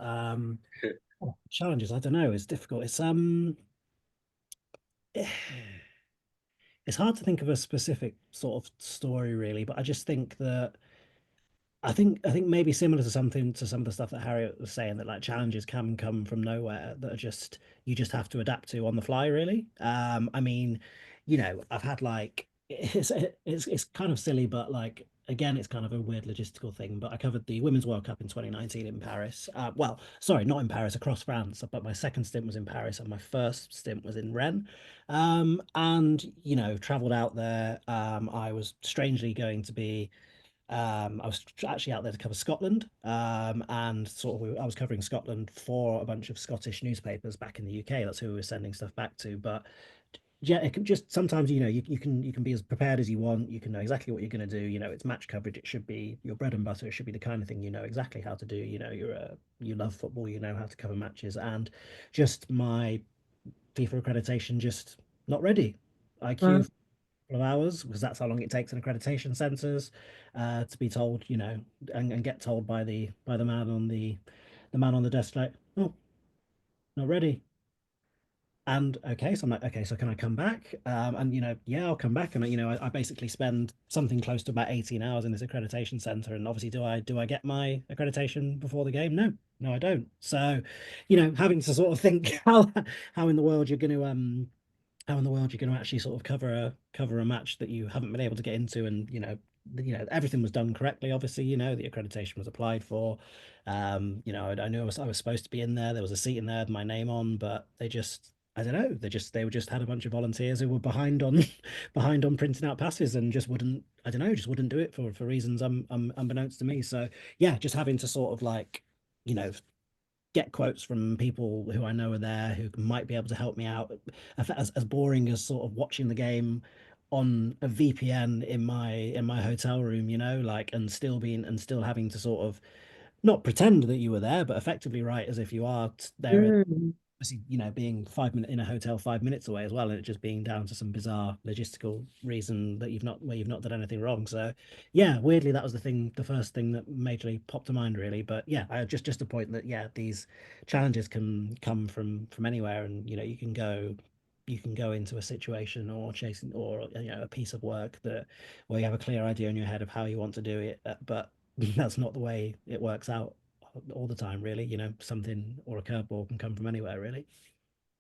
challenges, I don't know, it's difficult. It's hard to think of a specific sort of story really, but I just think that I think maybe similar to some of the stuff that Harriet was saying, that like challenges can come from nowhere that are just you just have to adapt to on the fly, really. I mean, I've had like it's kind of silly, but like again, it's kind of a weird logistical thing. But I covered the Women's World Cup in 2019 in Paris. Well, sorry, not in Paris, across France. But my second stint was in Paris, and my first stint was in Rennes. And traveled out there. I was strangely going to be. I was actually out there to cover Scotland, and I was covering Scotland for a bunch of Scottish newspapers back in the UK. That's who we were sending stuff back to. But yeah, it can just sometimes you can be as prepared as you want. You can know exactly what you're going to do. It's match coverage. It should be your bread and butter. It should be the kind of thing you know exactly how to do. You love football. You know how to cover matches, and just my FIFA accreditation just not ready. I queued of hours because that's how long it takes in accreditation centers to be told, and get told by the man on the man on the desk, like, oh, not ready. And okay, so I'm like, okay, so can I come back? And yeah, I'll come back. And I basically spend something close to about 18 hours in this accreditation center. And obviously, do I get my accreditation before the game? No, I don't. So, having to sort of think how in the world you're going to actually sort of cover a match that you haven't been able to get into, and everything was done correctly. Obviously, the accreditation was applied for. I knew I was supposed to be in there. There was a seat in there with my name on, but they just, I don't know, they had a bunch of volunteers who were behind on behind on printing out passes and just wouldn't, I don't know, just wouldn't do it for reasons unbeknownst to me. So yeah, just having to sort of like get quotes from people who I know are there who might be able to help me out. As boring as sort of watching the game on a VPN in my hotel room, like, and still having to sort of not pretend that you were there, but effectively write as if you are there. Obviously, being 5 minutes in a hotel 5 minutes away as well, and it just being down to some bizarre logistical reason that you've not done anything wrong. So yeah, weirdly, that was the first thing that majorly popped to mind, really. But yeah, just a point that yeah, these challenges can come from anywhere, and you can go into a situation or chasing or a piece of work where you have a clear idea in your head of how you want to do it, but that's not the way it works out all the time, really. Something or a curveball can come from anywhere, really.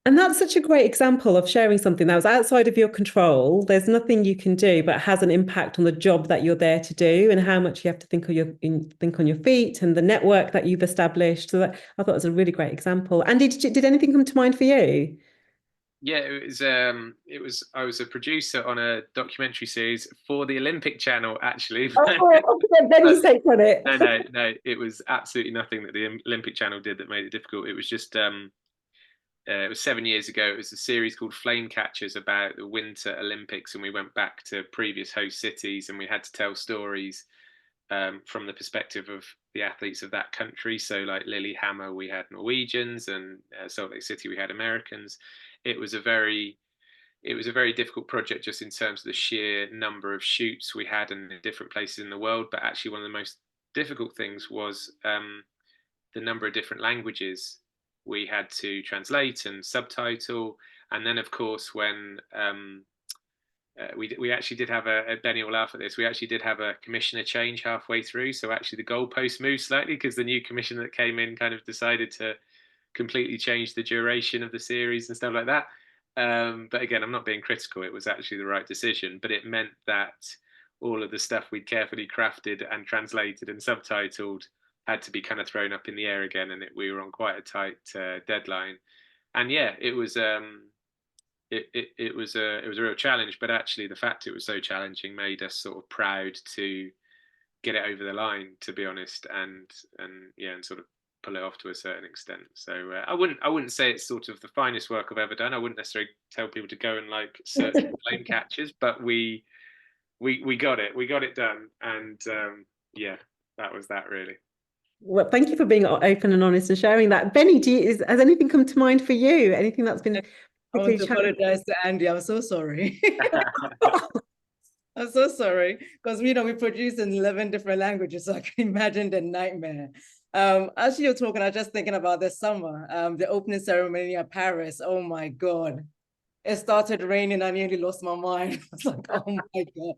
And that's such a great example of sharing something that was outside of your control. There's nothing you can do, but has an impact on the job that you're there to do, and how much you have to think on your feet, and the network that you've established. So that, I thought it was a really great example. Andy, did anything come to mind for you? Yeah, it was I was a producer on a documentary series for the Olympic Channel, actually. Then you say on it. No, it was absolutely nothing that the Olympic Channel did that made it difficult. It was just it was 7 years ago. It was a series called Flame Catchers about the Winter Olympics, and we went back to previous host cities, and we had to tell stories from the perspective of the athletes of that country. So like Lillehammer, we had Norwegians, and Salt Lake City, we had Americans. It was a very difficult project just in terms of the sheer number of shoots we had in different places in the world. But actually, one of the most difficult things was the number of different languages we had to translate and subtitle. And then, of course, when we actually did have Benny will laugh at this, we actually did have a commissioner change halfway through. So actually the goalpost moved slightly because the new commissioner that came in kind of decided to completely change the duration of the series and stuff like that. But again, I'm not being critical. It was actually the right decision, but it meant that all of the stuff we'd carefully crafted and translated and subtitled had to be kind of thrown up in the air again, and we were on quite a tight deadline. And yeah, it was it was a real challenge. But actually, the fact it was so challenging made us sort of proud to get it over the line, to be honest, and sort of pull it off to a certain extent. So I wouldn't say it's sort of the finest work I've ever done. I wouldn't necessarily tell people to go and like search for flame catchers, but we got it done, and yeah, that was that really. Well, thank you for being open and honest and sharing that. Benny, has anything come to mind for you? Anything that's been I want to apologize to Andy. I'm so sorry. I'm so sorry, because we produce in 11 different languages, so I can imagine the nightmare. As you're talking, I was just thinking about this summer, the opening ceremony at Paris. Oh my God. It started raining. I nearly lost my mind. I was like, oh my God.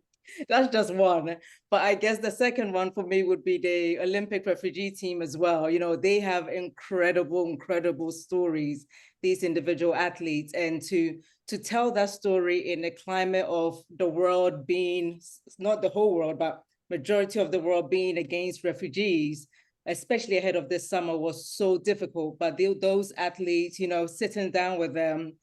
That's just one. But I guess the second one for me would be the Olympic refugee team as well. They have incredible stories, these individual athletes, and to tell that story in a climate of the world being, not the whole world, but majority of the world being against refugees, especially ahead of this summer, was so difficult. But those athletes, sitting down with them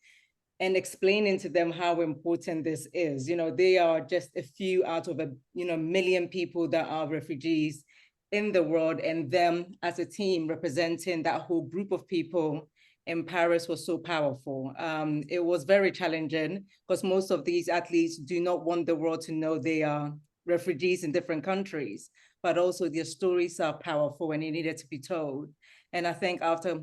and explaining to them how important this is. They are just a few out of a million people that are refugees in the world, and them as a team representing that whole group of people in Paris was so powerful. It was very challenging because most of these athletes do not want the world to know they are refugees in different countries, but also their stories are powerful and it needed to be told. And I think after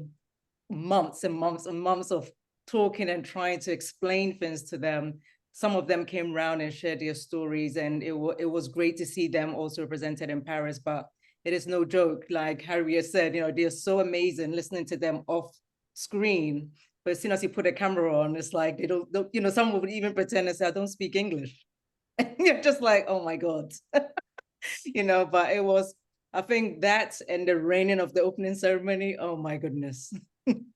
months and months and months of talking and trying to explain things to them, some of them came around and shared their stories, and it was great to see them also represented in Paris. But it is no joke, like Harriet said, they're so amazing listening to them off screen, but as soon as you put a camera on, it's like they don't some would even pretend and say, I don't speak English. And you're just like, oh my God. But it was, I think that and the raining of the opening ceremony, oh my goodness.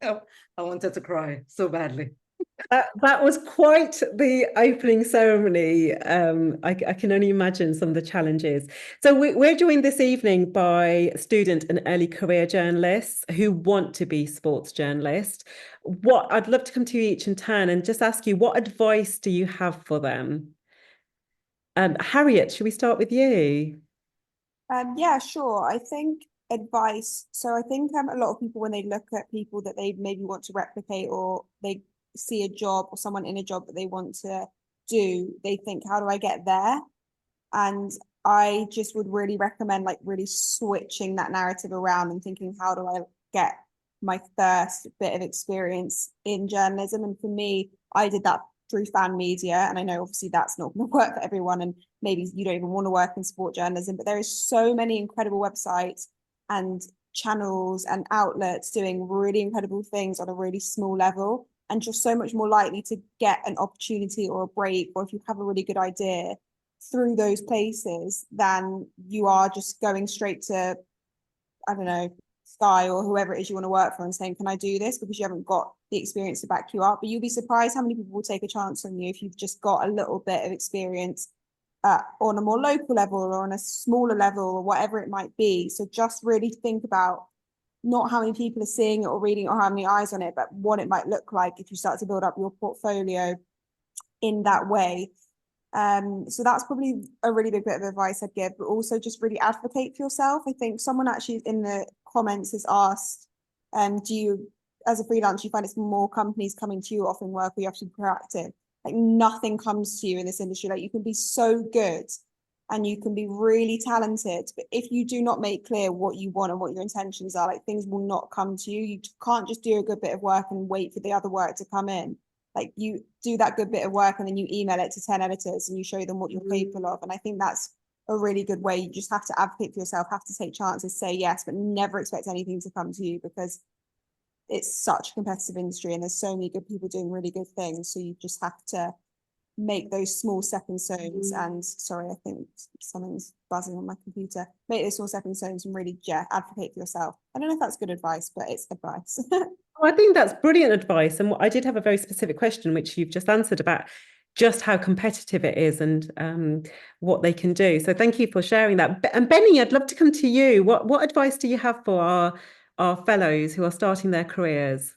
I wanted to cry so badly. That was quite the opening ceremony. I can only imagine some of the challenges. So we're joined this evening by student and early career journalists who want to be sports journalists. I'd love to come to you each in turn and just ask you, what advice do you have for them? Harriet, should we start with you? Yeah, sure. I think advice. So I think a lot of people, when they look at people that they maybe want to replicate, or they see a job or someone in a job that they want to do, they think, how do I get there? And I just would really recommend like really switching that narrative around and thinking, how do I get my first bit of experience in journalism? And for me, I did that through fan media, and I know obviously that's not going to work for everyone, and maybe you don't even want to work in sport journalism, but there is so many incredible websites and channels and outlets doing really incredible things on a really small level, and just so much more likely to get an opportunity or a break, or if you have a really good idea, through those places than you are just going straight to, I don't know, Sky or whoever it is you want to work for and saying, can I do this? Because you haven't got the experience to back you up. But you'll be surprised how many people will take a chance on you if you've just got a little bit of experience on a more local level or on a smaller level or whatever it might be. So just really think about not how many people are seeing it or reading it or how many eyes on it, but what it might look like if you start to build up your portfolio in that way. So that's probably a really big bit of advice I'd give, but also just really advocate for yourself. I think someone actually in the comments has asked, do you, as a freelancer, you find it's more companies coming to you offering work, or you have to be proactive? Like nothing comes to you in this industry. Like you can be so good and you can be really talented. But if you do not make clear what you want and what your intentions are, like things will not come to you. You can't just do a good bit of work and wait for the other work to come in. Like you do that good bit of work and then you email it to 10 editors and you show them what you're capable of. And I think that's a really good way. You just have to advocate for yourself, have to take chances, say yes, but never expect anything to come to you, because it's such a competitive industry and there's so many good people doing really good things. So you just have to make those small stepping stones. And sorry, I think something's buzzing on my computer. Make those small stepping stones and really advocate for yourself. I don't know if that's good advice, but it's advice. I think that's brilliant advice. And I did have a very specific question, which you've just answered, about just how competitive it is and what they can do. So thank you for sharing that. And Benny, I'd love to come to you. What advice do you have for our fellows who are starting their careers?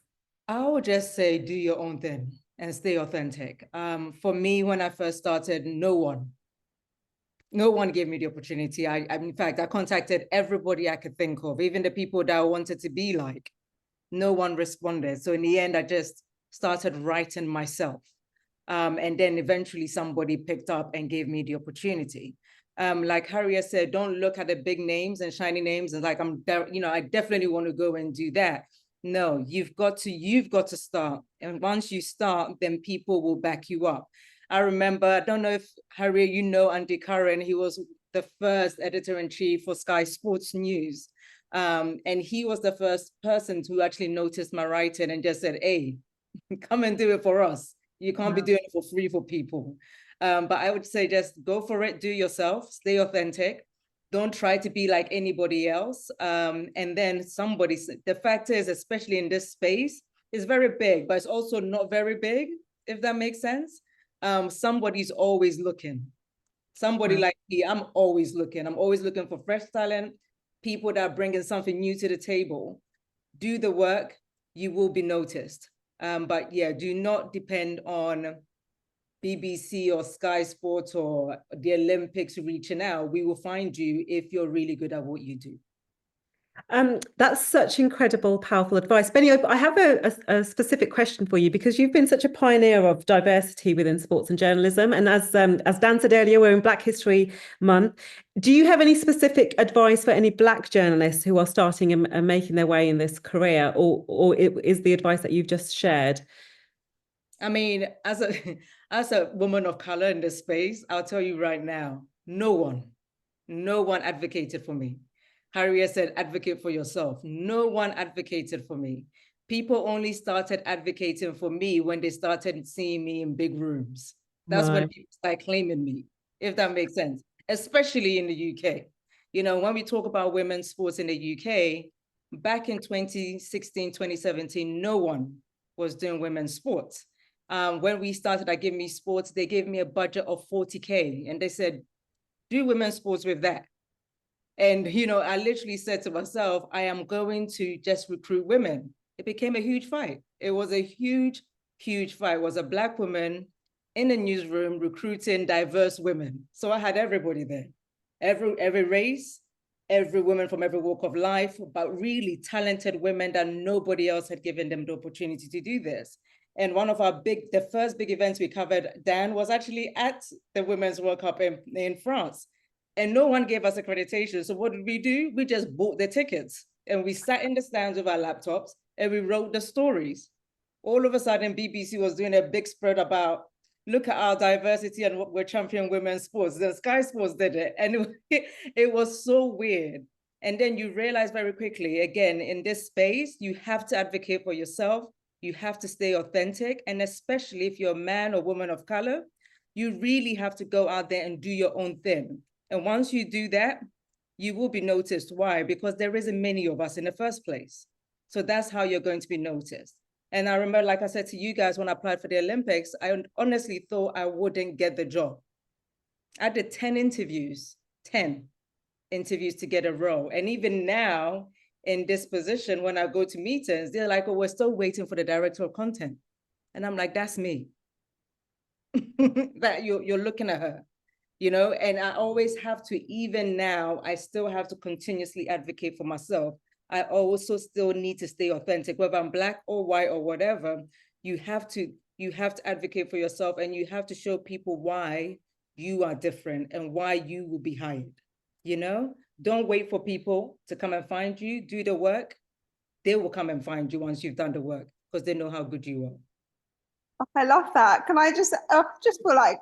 I would just say, do your own thing and stay authentic. For me, when I first started, no one gave me the opportunity. In fact, I contacted everybody I could think of, even the people that I wanted to be like. No one responded. So in the end, I just started writing myself. And then eventually somebody picked up and gave me the opportunity. Like Harriet said, don't look at the big names and shiny names and like, I definitely want to go and do that. No, you've got to start. And once you start, then people will back you up. I remember, I don't know if Harriet, you know Andy Curran, he was the first editor-in-chief for Sky Sports News. And he was the first person to actually notice my writing and just said, hey, come and do it for us. You can't be doing it for free for people. But I would say just go for it, do yourself, stay authentic. Don't try to be like anybody else. And then the fact is, especially in this space, it's very big, but it's also not very big, if that makes sense. Somebody's always looking. Somebody like me, I'm always looking. I'm always looking for fresh talent, people that are bringing something new to the table. Do the work, you will be noticed. But yeah, do not depend on BBC or Sky Sports or the Olympics reaching out. We will find you if you're really good at what you do. That's such incredible, powerful advice. Benny, I have a specific question for you, because you've been such a pioneer of diversity within sports and journalism. And as Dan said earlier, we're in Black History Month. Do you have any specific advice for any Black journalists who are starting and making their way in this career, or is the advice that you've just shared? I mean, as a woman of color in this space, I'll tell you right now, no one advocated for me. Harriet said, advocate for yourself. No one advocated for me. People only started advocating for me when they started seeing me in big rooms. That's when people started claiming me, if that makes sense, especially in the UK. You know, when we talk about women's sports in the UK, back in 2016, 2017, no one was doing women's sports. When we started at Give Me Sports, they gave me a budget of 40K and they said, do women's sports with that. And, you know, I literally said to myself, I am going to just recruit women. It became a huge fight. It was a huge, huge fight. It was a Black woman in a newsroom recruiting diverse women. So I had everybody there, every race, every woman from every walk of life, but really talented women that nobody else had given them the opportunity to do this. And one of the first big events we covered, Dan, was actually at the Women's World Cup in France. And no one gave us accreditation. So what did we do? We just bought the tickets and we sat in the stands with our laptops and we wrote the stories. All of a sudden, BBC was doing a big spread about, look at our diversity and what we're championing women's sports. Then Sky Sports did it. And it was so weird. And then you realize very quickly, again, in this space, you have to advocate for yourself. You have to stay authentic. And especially if you're a man or woman of color, you really have to go out there and do your own thing. And once you do that, you will be noticed. Why? Because there isn't many of us in the first place. So that's how you're going to be noticed. And I remember, like I said to you guys, when I applied for the Olympics, I honestly thought I wouldn't get the job. I did 10 interviews to get a role. And even now in this position, when I go to meetings, they're like, oh, we're still waiting for the director of content. And I'm like, that's me. That you're looking at her. You know, and I always have to, even now, I still have to continuously advocate for myself. I also still need to stay authentic, whether I'm Black or white or whatever. You have to advocate for yourself and you have to show people why you are different and why you will be hired. You know, don't wait for people to come and find you. Do the work. They will come and find you once you've done the work because they know how good you are. I love that. Can I just feel like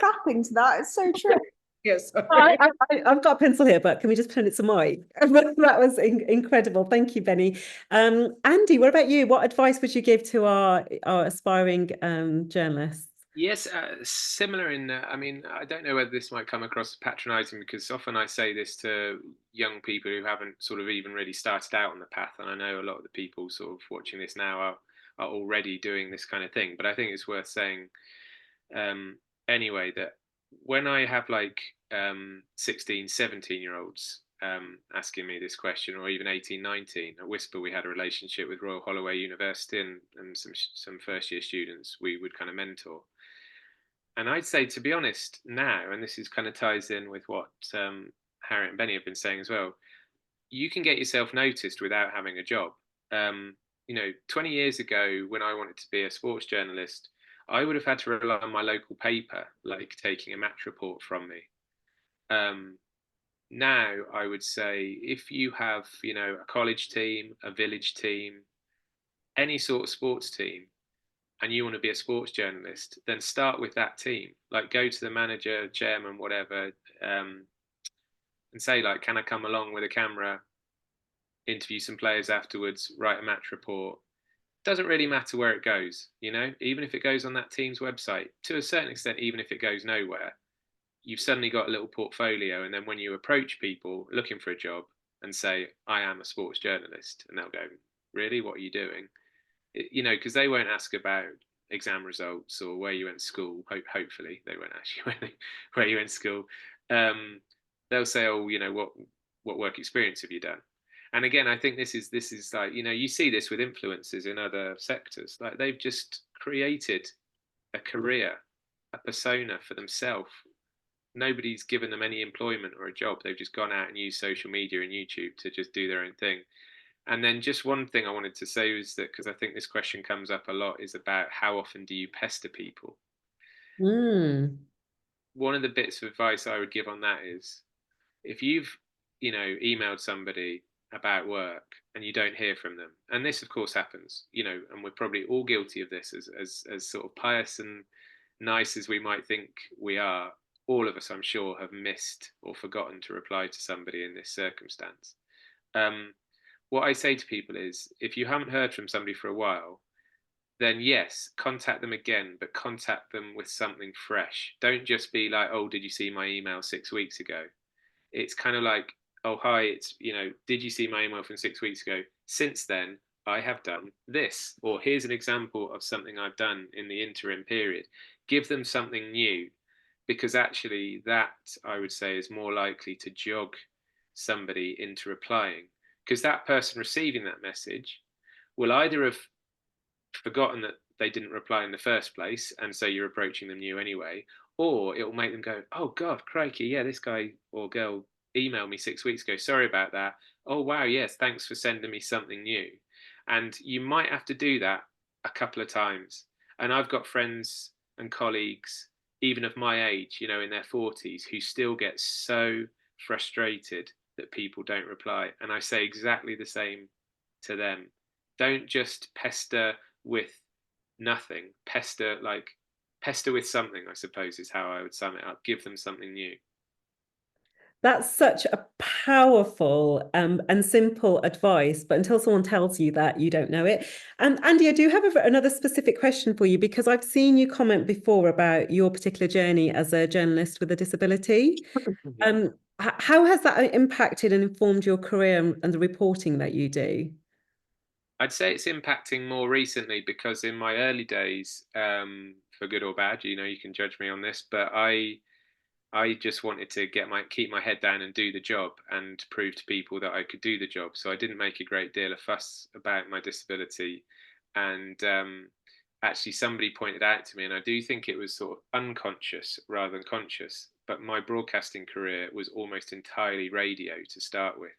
clapping to that? It's so true. Yes. I've got a pencil here, but can we just pretend it's a mic? That was incredible. Thank you, Benny. Andy, what about you? What advice would you give to our aspiring journalists? Yes, similar in, I mean, I don't know whether this might come across patronizing, because often I say this to young people who haven't sort of even really started out on the path. And I know a lot of the people sort of watching this now are already doing this kind of thing. But I think it's worth saying anyway, that when I have like 16, 17-year-olds asking me this question, or even 18, 19, at Whisper, we had a relationship with Royal Holloway University, and some first year students we would kind of mentor. And I'd say, to be honest, now, and this is kind of ties in with what Harriet and Benny have been saying as well, you can get yourself noticed without having a job. You know, 20 years ago, when I wanted to be a sports journalist, I would have had to rely on my local paper, like taking a match report from me. Now, I would say, if you have, you know, a college team, a village team, any sort of sports team, and you want to be a sports journalist, then start with that team. Like, go to the manager, chairman, whatever, and say, like, can I come along with a camera, interview some players afterwards, write a match report? Doesn't really matter where it goes, you know, even if it goes on that team's website, to a certain extent, even if it goes nowhere, you've suddenly got a little portfolio. And then when you approach people looking for a job and say, I am a sports journalist, and they'll go, really, what are you doing? You know, because they won't ask about exam results or where you went to school. Hopefully they won't ask you where you went to school. They'll say, oh, you know, what work experience have you done? And again, I think this is like, you know, you see this with influencers in other sectors. Like, they've just created a career, a persona for themselves. Nobody's given them any employment or a job. They've just gone out and used social media and YouTube to just do their own thing. And then just one thing I wanted to say was that, because I think this question comes up a lot, is about how often do you pester people? One of the bits of advice I would give on that is, if you've, you know, emailed somebody about work and you don't hear from them, and this of course happens, you know, and we're probably all guilty of this, as sort of pious and nice as we might think we are, all of us, I'm sure, have missed or forgotten to reply to somebody in this circumstance. What I say to people is, if you haven't heard from somebody for a while, then yes, contact them again, but contact them with something fresh. Don't just be like, oh, did you see my email 6 weeks ago? It's kind of like, oh, hi, it's, you know, did you see my email from 6 weeks ago? Since then, I have done this, or here's an example of something I've done in the interim period. Give them something new, because actually that, I would say, is more likely to jog somebody into replying, because that person receiving that message will either have forgotten that they didn't reply in the first place, and so you're approaching them new anyway, or it will make them go, oh God, crikey, yeah, this guy or girl emailed me 6 weeks ago, sorry about that. Oh wow, yes, thanks for sending me something new. And you might have to do that a couple of times. And I've got friends and colleagues, even of my age, you know, in their 40s, who still get so frustrated that people don't reply. And I say exactly the same to them. Don't just pester with nothing. Pester with something, I suppose, is how I would sum it up. Give them something new. That's such a powerful and simple advice, but until someone tells you that, you don't know it. And Andy, I do have another specific question for you, because I've seen you comment before about your particular journey as a journalist with a disability. How has that impacted and informed your career and the reporting that you do? I'd say it's impacting more recently, because in my early days, for good or bad, you know, you can judge me on this, but I just wanted to keep my head down and do the job and prove to people that I could do the job. So I didn't make a great deal of fuss about my disability. And actually, somebody pointed out to me, and I do think it was sort of unconscious rather than conscious, but my broadcasting career was almost entirely radio to start with,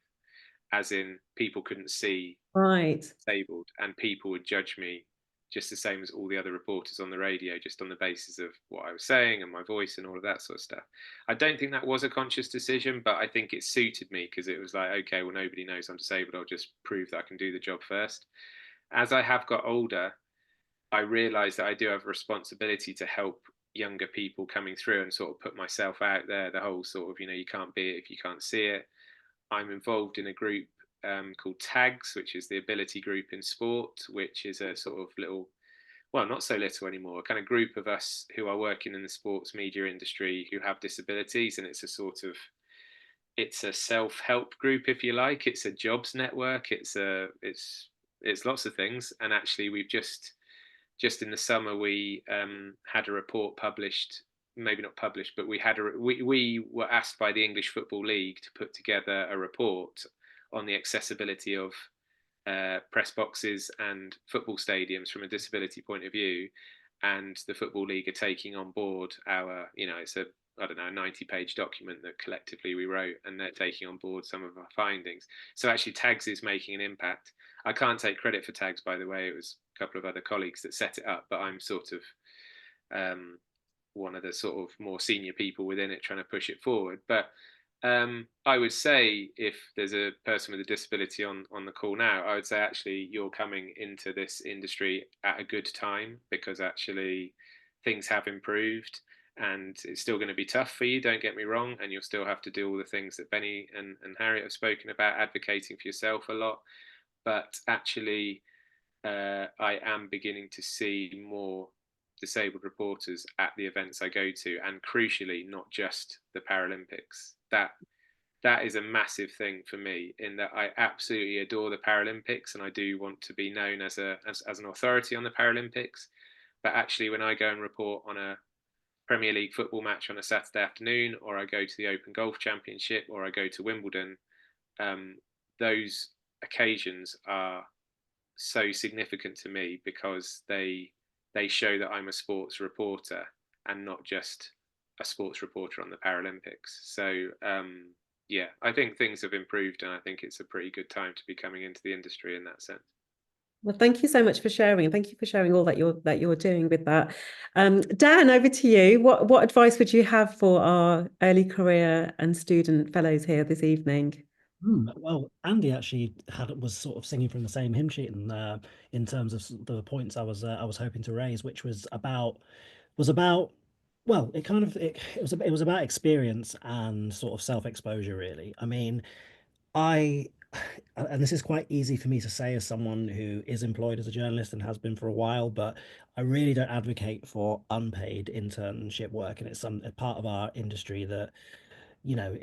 as in people couldn't see, right, disabled, and people would judge me just the same as all the other reporters on the radio, just on the basis of what I was saying and my voice and all of that sort of stuff. I don't think that was a conscious decision, but I think it suited me because it was like, okay, well, nobody knows I'm disabled. I'll just prove that I can do the job first. As I have got older, I realised that I do have a responsibility to help younger people coming through and sort of put myself out there. The whole sort of, you can't be it if you can't see it. I'm involved in a group called TAGS, which is the Ability Group in Sport, which is a sort of little, well, not so little anymore, a kind of group of us who are working in the sports media industry who have disabilities. And it's a self-help group, if you like. It's a jobs network. It's lots of things. And actually, we've just in the summer, we had a report published, maybe not published, but we were asked by the English Football League to put together a report on the accessibility of press boxes and football stadiums from a disability point of view. And the Football League are taking on board it's a 90-page document that collectively we wrote, and they're taking on board some of our findings. So actually, TAGS is making an impact. I can't take credit for TAGS, by the way. It was a couple of other colleagues that set it up, but I'm sort of one of the sort of more senior people within it trying to push it forward. But I would say, if there's a person with a disability on the call now, I would say actually you're coming into this industry at a good time, because actually things have improved. And it's still going to be tough for you, don't get me wrong, and you'll still have to do all the things that Benny and Harriet have spoken about, advocating for yourself a lot. But actually, I am beginning to see more disabled reporters at the events I go to, and crucially, not just the Paralympics. That is a massive thing for me, in that I absolutely adore the Paralympics, and I do want to be known as an authority on the Paralympics. But actually, when I go and report on a Premier League football match on a Saturday afternoon, or I go to the Open Golf Championship, or I go to Wimbledon, those occasions are so significant to me, because they show that I'm a sports reporter and not just a sports reporter on the Paralympics. So yeah, I think things have improved, and I think it's a pretty good time to be coming into the industry in that sense. Well, thank you so much for sharing. Thank you for sharing all that you're doing with that. Dan, over to you. What advice would you have for our early career and student fellows here this evening? Well, Andy actually was sort of singing from the same hymn sheet, and in terms of the points I was hoping to raise, which was about well, it was about experience and sort of self-exposure, really. I mean, and this is quite easy for me to say as someone who is employed as a journalist and has been for a while, but I really don't advocate for unpaid internship work, and it's a part of our industry that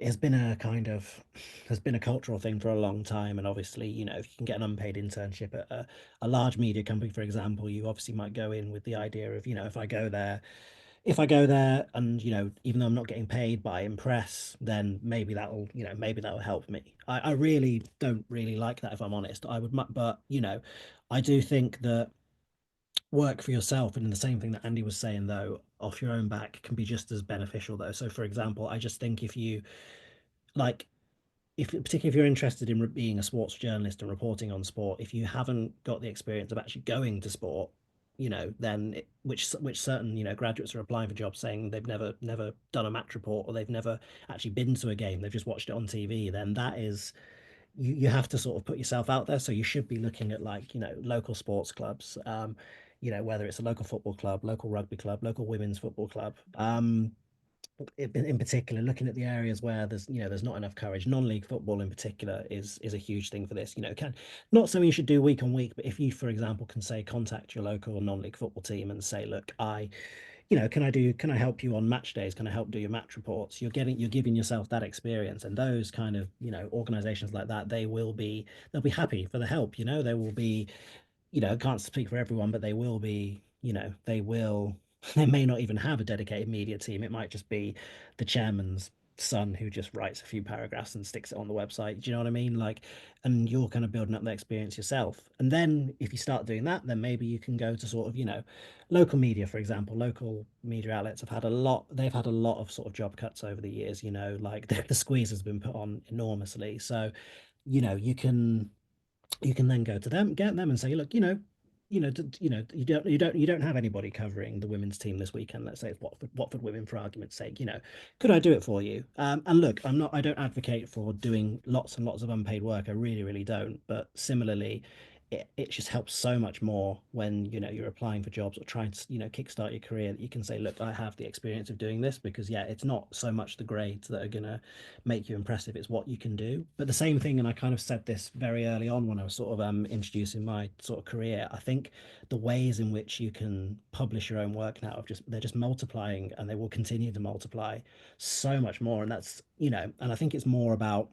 has been a cultural thing for a long time. And obviously, if you can get an unpaid internship at a large media company, for example, you obviously might go in with the idea of, if I go there and, even though I'm not getting paid, but I impress, then maybe that'll help me. I really don't really like that, if I'm honest. But I do think that work for yourself, and in the same thing that Andy was saying, though, off your own back, can be just as beneficial, though. So for example, I just think if you particularly if you're interested in being a sports journalist and reporting on sport, if you haven't got the experience of actually going to sport, then which certain graduates are applying for jobs saying they've never done a match report, or they've never actually been to a game, they've just watched it on TV, then that is, you have to sort of put yourself out there. So you should be looking at local sports clubs, whether it's a local football club, local rugby club, local women's football club. In particular, looking at the areas where there's not enough courage. Non-league football in particular is a huge thing for this. Not something you should do week on week, but if you, for example, can say contact your local non-league football team and say, look, can I help you on match days? Can I help do your match reports? You're giving yourself that experience, and those kind of organizations like that, they'll be happy for the help. They will be, I can't speak for everyone, but they will be, they may not even have a dedicated media team. It might just be the chairman's son who just writes a few paragraphs and sticks it on the website. Do you know what I mean? And you're kind of building up that experience yourself. And then if you start doing that, then maybe you can go to sort of, local media, for example. Local media outlets they've had a lot of sort of job cuts over the years, the squeeze has been put on enormously. So, you can then go to them, get them and say, look, you don't have anybody covering the women's team this weekend. Let's say it's Watford women, for argument's sake. Could I do it for you? And look, I don't advocate for doing lots and lots of unpaid work. I really, really don't. But similarly, it just helps so much more when you're applying for jobs or trying to kickstart your career, that you can say, look, I have the experience of doing this. Because yeah, it's not so much the grades that are gonna make you impressive, it's what you can do. But the same thing, and I kind of said this very early on when I was sort of introducing my sort of career, I think the ways in which you can publish your own work now, they're just multiplying, and they will continue to multiply so much more. And that's and I think it's more about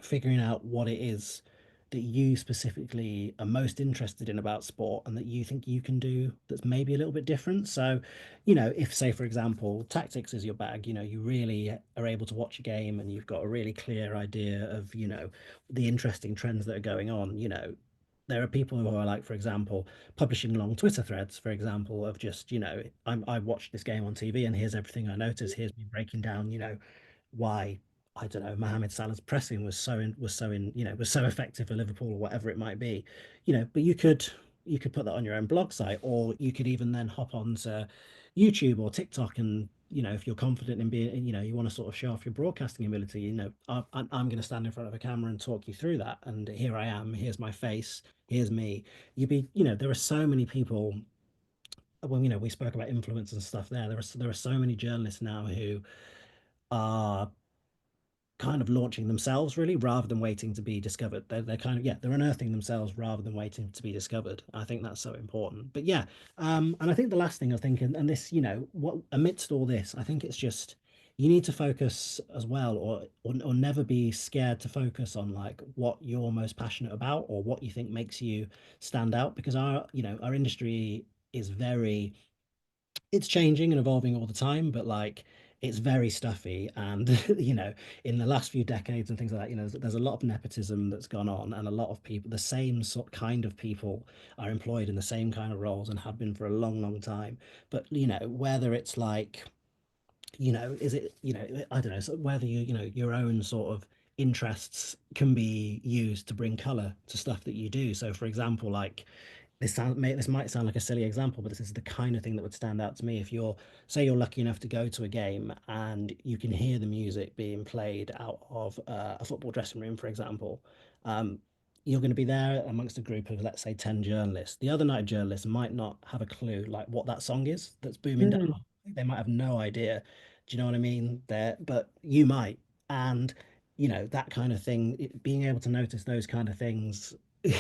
figuring out what it is that you specifically are most interested in about sport, and that you think you can do that's maybe a little bit different. So, if, say, for example, tactics is your bag, you really are able to watch a game and you've got a really clear idea of, the interesting trends that are going on. There are people who are, like, for example, publishing long Twitter threads, for example, of just, I watched this game on TV and here's everything I noticed. Here's me breaking down, why, I don't know, Mohamed Salah's pressing was so effective for Liverpool, or whatever it might be. But you could put that on your own blog site, or you could even then hop onto YouTube or TikTok, and if you're confident in being, you want to sort of show off your broadcasting ability, I'm going to stand in front of a camera and talk you through that, and here I am, here's my face, here's me. There are so many people. When we spoke about influence and stuff there are so many journalists now who are kind of launching themselves, really, rather than waiting to be discovered. They're kind of, yeah, they're unearthing themselves rather than waiting to be discovered. I think that's so important. But yeah, and I think the last thing I think, and this, what amidst all this, I think it's just, you need to focus as well, or never be scared to focus on, like, what you're most passionate about, or what you think makes you stand out. Because our industry is very, it's changing and evolving all the time, but, like, it's very stuffy. And in the last few decades and things like that, there's a lot of nepotism that's gone on, and a lot of people, the same sort kind of people, are employed in the same kind of roles and have been for a long, long time. But whether it's like, is it, I don't know, so whether your own sort of interests can be used to bring color to stuff that you do. So, for example, like, this might sound like a silly example, but this is the kind of thing that would stand out to me. If you're lucky enough to go to a game and you can hear the music being played out of a football dressing room, for example, um, you're going to be there amongst a group of, let's say, 10 journalists. The other night journalists might not have a clue, like, what that song is that's booming down. They might have no idea. Do you know what I mean? But you might. And that kind of thing, being able to notice those kind of things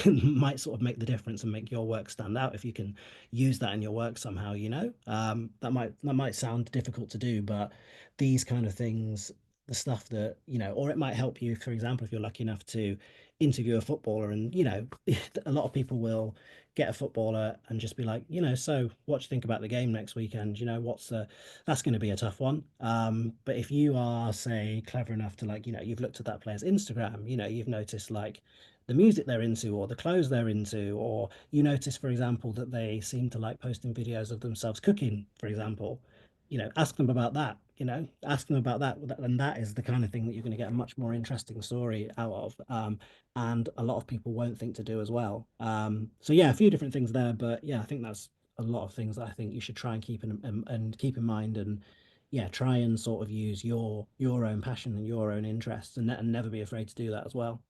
might sort of make the difference and make your work stand out, if you can use that in your work somehow. That might sound difficult to do, but these kind of things, the stuff that, or it might help you, for example, if you're lucky enough to interview a footballer, and a lot of people will get a footballer and just be like, so what do you think about the game next weekend? That's going to be a tough one. But if you are, say, clever enough to, like, you've looked at that player's Instagram, you've noticed, like, the music they're into, or the clothes they're into, or you notice, for example, that they seem to like posting videos of themselves cooking, for example. Ask them about that. Ask them about that, and that is the kind of thing that you're going to get a much more interesting story out of. And a lot of people won't think to do as well. So yeah, a few different things there, but yeah, I think that's a lot of things that I think you should try and keep keep in mind, and yeah, try and sort of use your own passion and your own interests, and never be afraid to do that as well.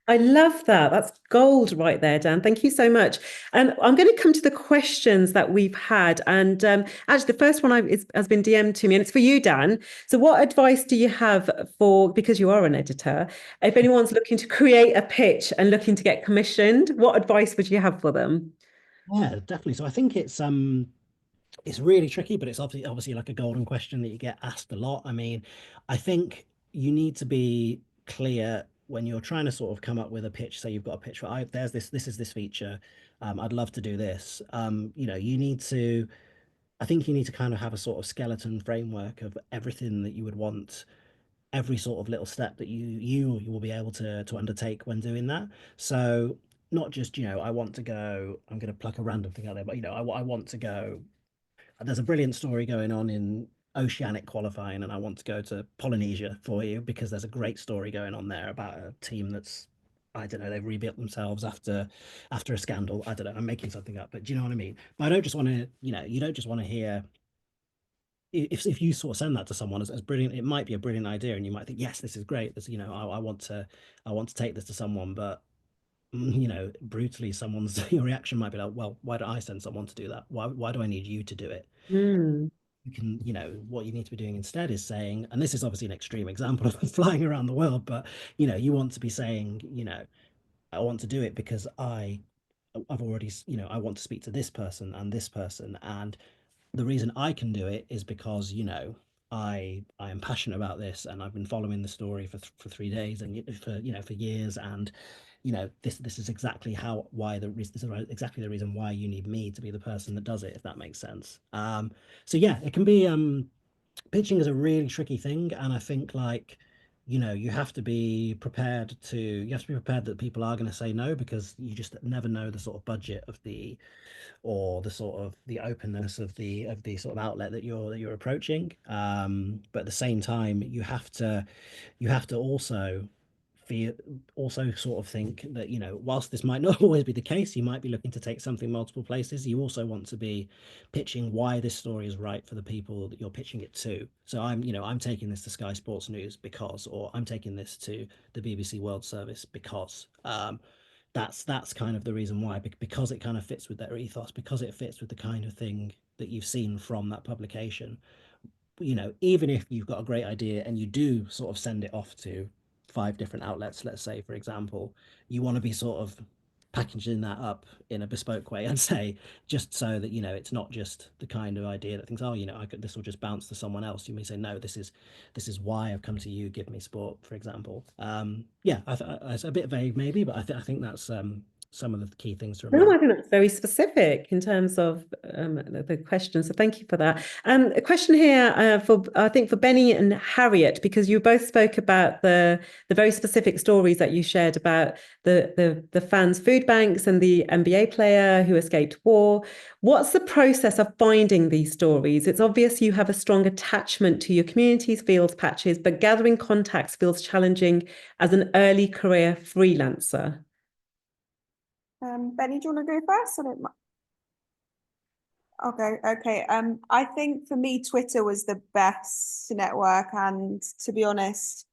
I love that. That's gold right there, Dan. Thank you so much. And I'm going to come to the questions that we've had. And actually, the first one has been DM'd to me, and it's for you, Dan. So, what advice do you have because you are an editor, if anyone's looking to create a pitch and looking to get commissioned, what advice would you have for them? Yeah, definitely. So I think it's really tricky, but it's obviously like a golden question that you get asked a lot. I mean, I think you need to be clear when you're trying to sort of come up with a pitch. Say you've got a pitch for, this is this feature. I'd love to do this. You need to, I think you need to kind of have a sort of skeleton framework of everything that you would want, every sort of little step that you will be able to undertake when doing that. So not just, I want to go, I'm going to pluck a random thing out there, but I want to go, there's a brilliant story going on in oceanic qualifying, and I want to go to Polynesia for you because there's a great story going on there about a team that's I don't know, they've rebuilt themselves after a scandal. I don't know, I'm making something up, but do you know what I mean? But I don't just want to, you don't just want to hear, if you sort of send that to someone as brilliant, it might be a brilliant idea, and you might think, yes, this is great. This, I want to take this to someone, but brutally, your reaction might be like, well, why don't I send someone to do that? Why do I need you to do it? Mm. You can, what you need to be doing instead is saying, and this is obviously an extreme example of flying around the world, but you want to be saying, I want to do it because I've already, I want to speak to this person and this person, and the reason I can do it is because I am passionate about this, and I've been following the story for 3 days and for years, and this is exactly exactly the reason why you need me to be the person that does it, if that makes sense. So yeah, it can be pitching is a really tricky thing, and I think like you have to be prepared that people are going to say no, because you just never know the sort of budget of the sort of the openness of the sort of outlet that you're approaching. But at the same time, you have to also sort of think that whilst this might not always be the case, you might be looking to take something multiple places. You also want to be pitching why this story is right for the people that you're pitching it to. So I'm taking this to Sky Sports News because, or I'm taking this to the BBC World Service because. That's kind of the reason why, because it kind of fits with their ethos, because it fits with the kind of thing that you've seen from that publication. Even if you've got a great idea and you do sort of send it off to 5 different outlets, let's say, for example, you want to be sort of packaging that up in a bespoke way and say, just so that it's not just the kind of idea that thinks, oh, this will just bounce to someone else. You may say, no, this is why I've come to you, give me sport, for example. Yeah, it's a bit vague maybe, but I think that's some of the key things to remember. No, I think that's very specific in terms of the question. So thank you for that. A question here for Benny and Harriet, because you both spoke about the very specific stories that you shared about the fans' food banks and the NBA player who escaped war. What's the process of finding these stories? It's obvious you have a strong attachment to your community's field patches, but gathering contacts feels challenging as an early career freelancer. Benny, do you want to go first? Okay. I think for me, Twitter was the best network, and to be honest,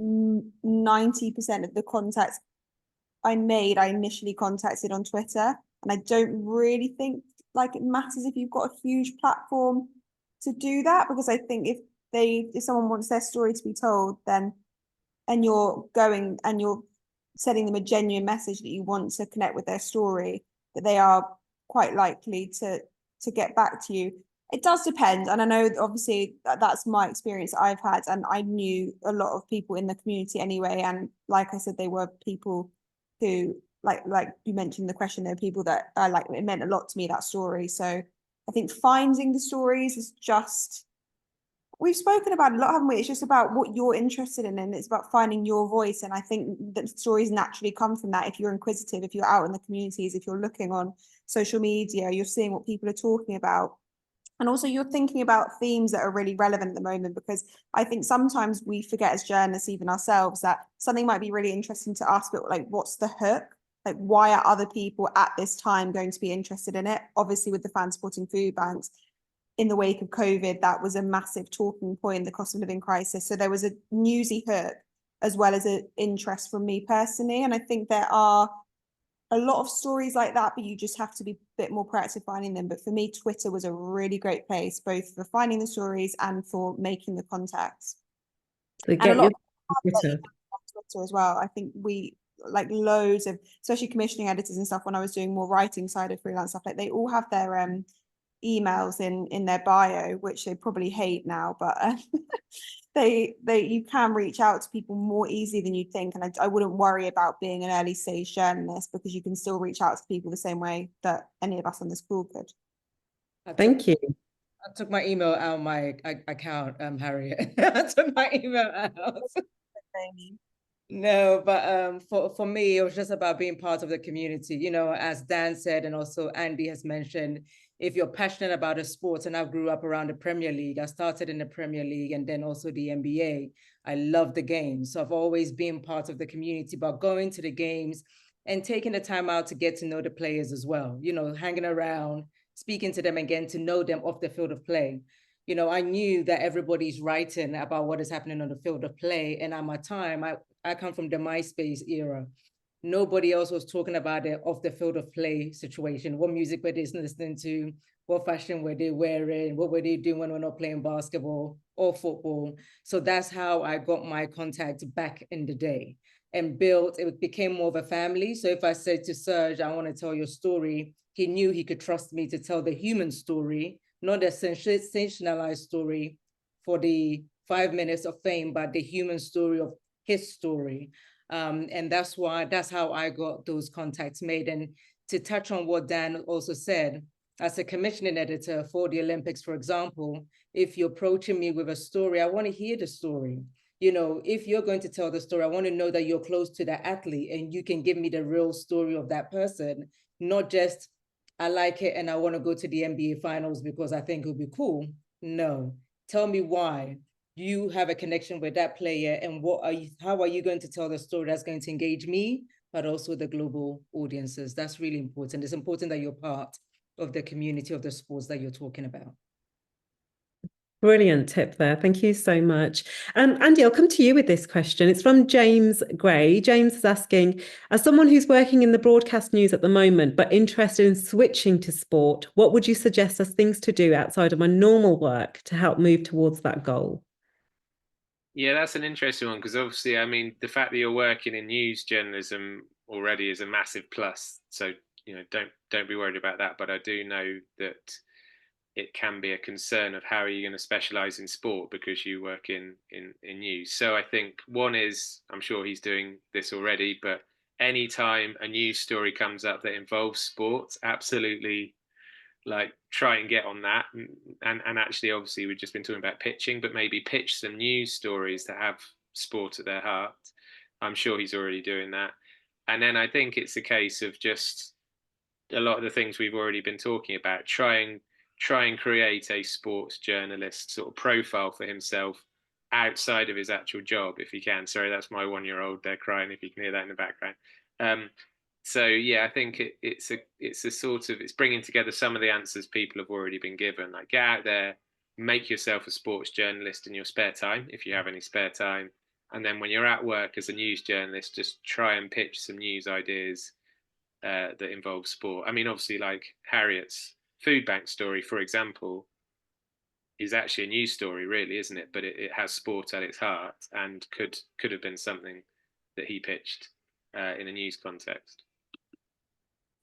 90% of the contacts I made, I initially contacted on Twitter, and I don't really think like it matters if you've got a huge platform to do that, because I think if someone wants their story to be told, then and you're going and you're sending them a genuine message that you want to connect with their story, that they are quite likely to get back to you. It does depend, and I know obviously that's my experience I've had, and I knew a lot of people in the community anyway, and like I said, they were people who like you mentioned the question, there are people that like, it meant a lot to me, that story. So I think finding the stories is just, we've spoken about it a lot, haven't we? It's just about what you're interested in, and it's about finding your voice. And I think that stories naturally come from that. If you're inquisitive, if you're out in the communities, if you're looking on social media, you're seeing what people are talking about. And also you're thinking about themes that are really relevant at the moment, because I think sometimes we forget as journalists, even ourselves, that something might be really interesting to us, but like, what's the hook? Like, why are other people at this time going to be interested in it? Obviously, with the fan supporting food banks, in the wake of COVID, that was a massive talking point, the cost of living crisis. So there was a newsy hook as well as an interest from me personally. And I think there are a lot of stories like that, but you just have to be a bit more proactive finding them. But for me, Twitter was a really great place, both for finding the stories and for making the contacts. So and a lot of Twitter. Twitter as well. I think we like loads of, especially commissioning editors and stuff, when I was doing more writing side of freelance stuff, like they all have their emails in their bio, which they probably hate now, but you can reach out to people more easily than you'd think. And I wouldn't worry about being an early stage journalist, because you can still reach out to people the same way that any of us on this call could. Thank you. I took my email out of my account, Harriet. I took my email out. No, but for me, it was just about being part of the community. As Dan said, and also Andy has mentioned, if you're passionate about a sport, and I grew up around the Premier League, I started in the Premier League and then also the NBA. I love the games. So I've always been part of the community, but going to the games and taking the time out to get to know the players as well, you know, hanging around, speaking to them and getting to know them off the field of play. You know, I knew that everybody's writing about what is happening on the field of play. And at my time, I come from the MySpace era. Nobody else was talking about it off the field of play situation. What music were they listening to? What fashion were they wearing? What were they doing when we're not playing basketball or football? So that's how I got my contact back in the day and built, it became more of a family. So if I said to Serge, I want to tell your story, he knew he could trust me to tell the human story, not the sensationalized story for the 5 minutes of fame, but the human story of his story. And that's how I got those contacts made. And to touch on what Dan also said, as a commissioning editor for the Olympics, for example, if you're approaching me with a story, I want to hear the story. You know, if you're going to tell the story, I want to know that you're close to the athlete and you can give me the real story of that person, not just, I like it and I want to go to the NBA finals because I think it would be cool. No, tell me why you have a connection with that player and how are you going to tell the story that's going to engage me, but also the global audiences. That's really important. It's important that you're part of the community of the sports that you're talking about. Brilliant tip there. Thank you so much. Andy, I'll come to you with this question. It's from James Gray. James is asking, as someone who's working in the broadcast news at the moment, but interested in switching to sport, what would you suggest as things to do outside of my normal work to help move towards that goal? Yeah, that's an interesting one because obviously, I mean, the fact that you're working in news journalism already is a massive plus. So, you know, don't be worried about that. But I do know that it can be a concern of how are you going to specialize in sport because you work in news. So I think one is, I'm sure he's doing this already, but anytime a news story comes up that involves sports, absolutely like try and get on that. And actually, obviously, we've just been talking about pitching, but maybe pitch some news stories that have sport at their heart. I'm sure he's already doing that. And then I think it's a case of just a lot of the things we've already been talking about, try and create a sports journalist sort of profile for himself outside of his actual job, if he can. Sorry, that's my 1-year-old. They're crying, if you can hear that in the background. So yeah, I think it's a sort of, it's bringing together some of the answers people have already been given. Like, get out there, make yourself a sports journalist in your spare time, if you have any spare time. And then when you're at work as a news journalist, just try and pitch some news ideas that involve sport. I mean, obviously, like Harriet's food bank story, for example, is actually a news story, really, isn't it? But it has sport at its heart and could have been something that he pitched in a news context.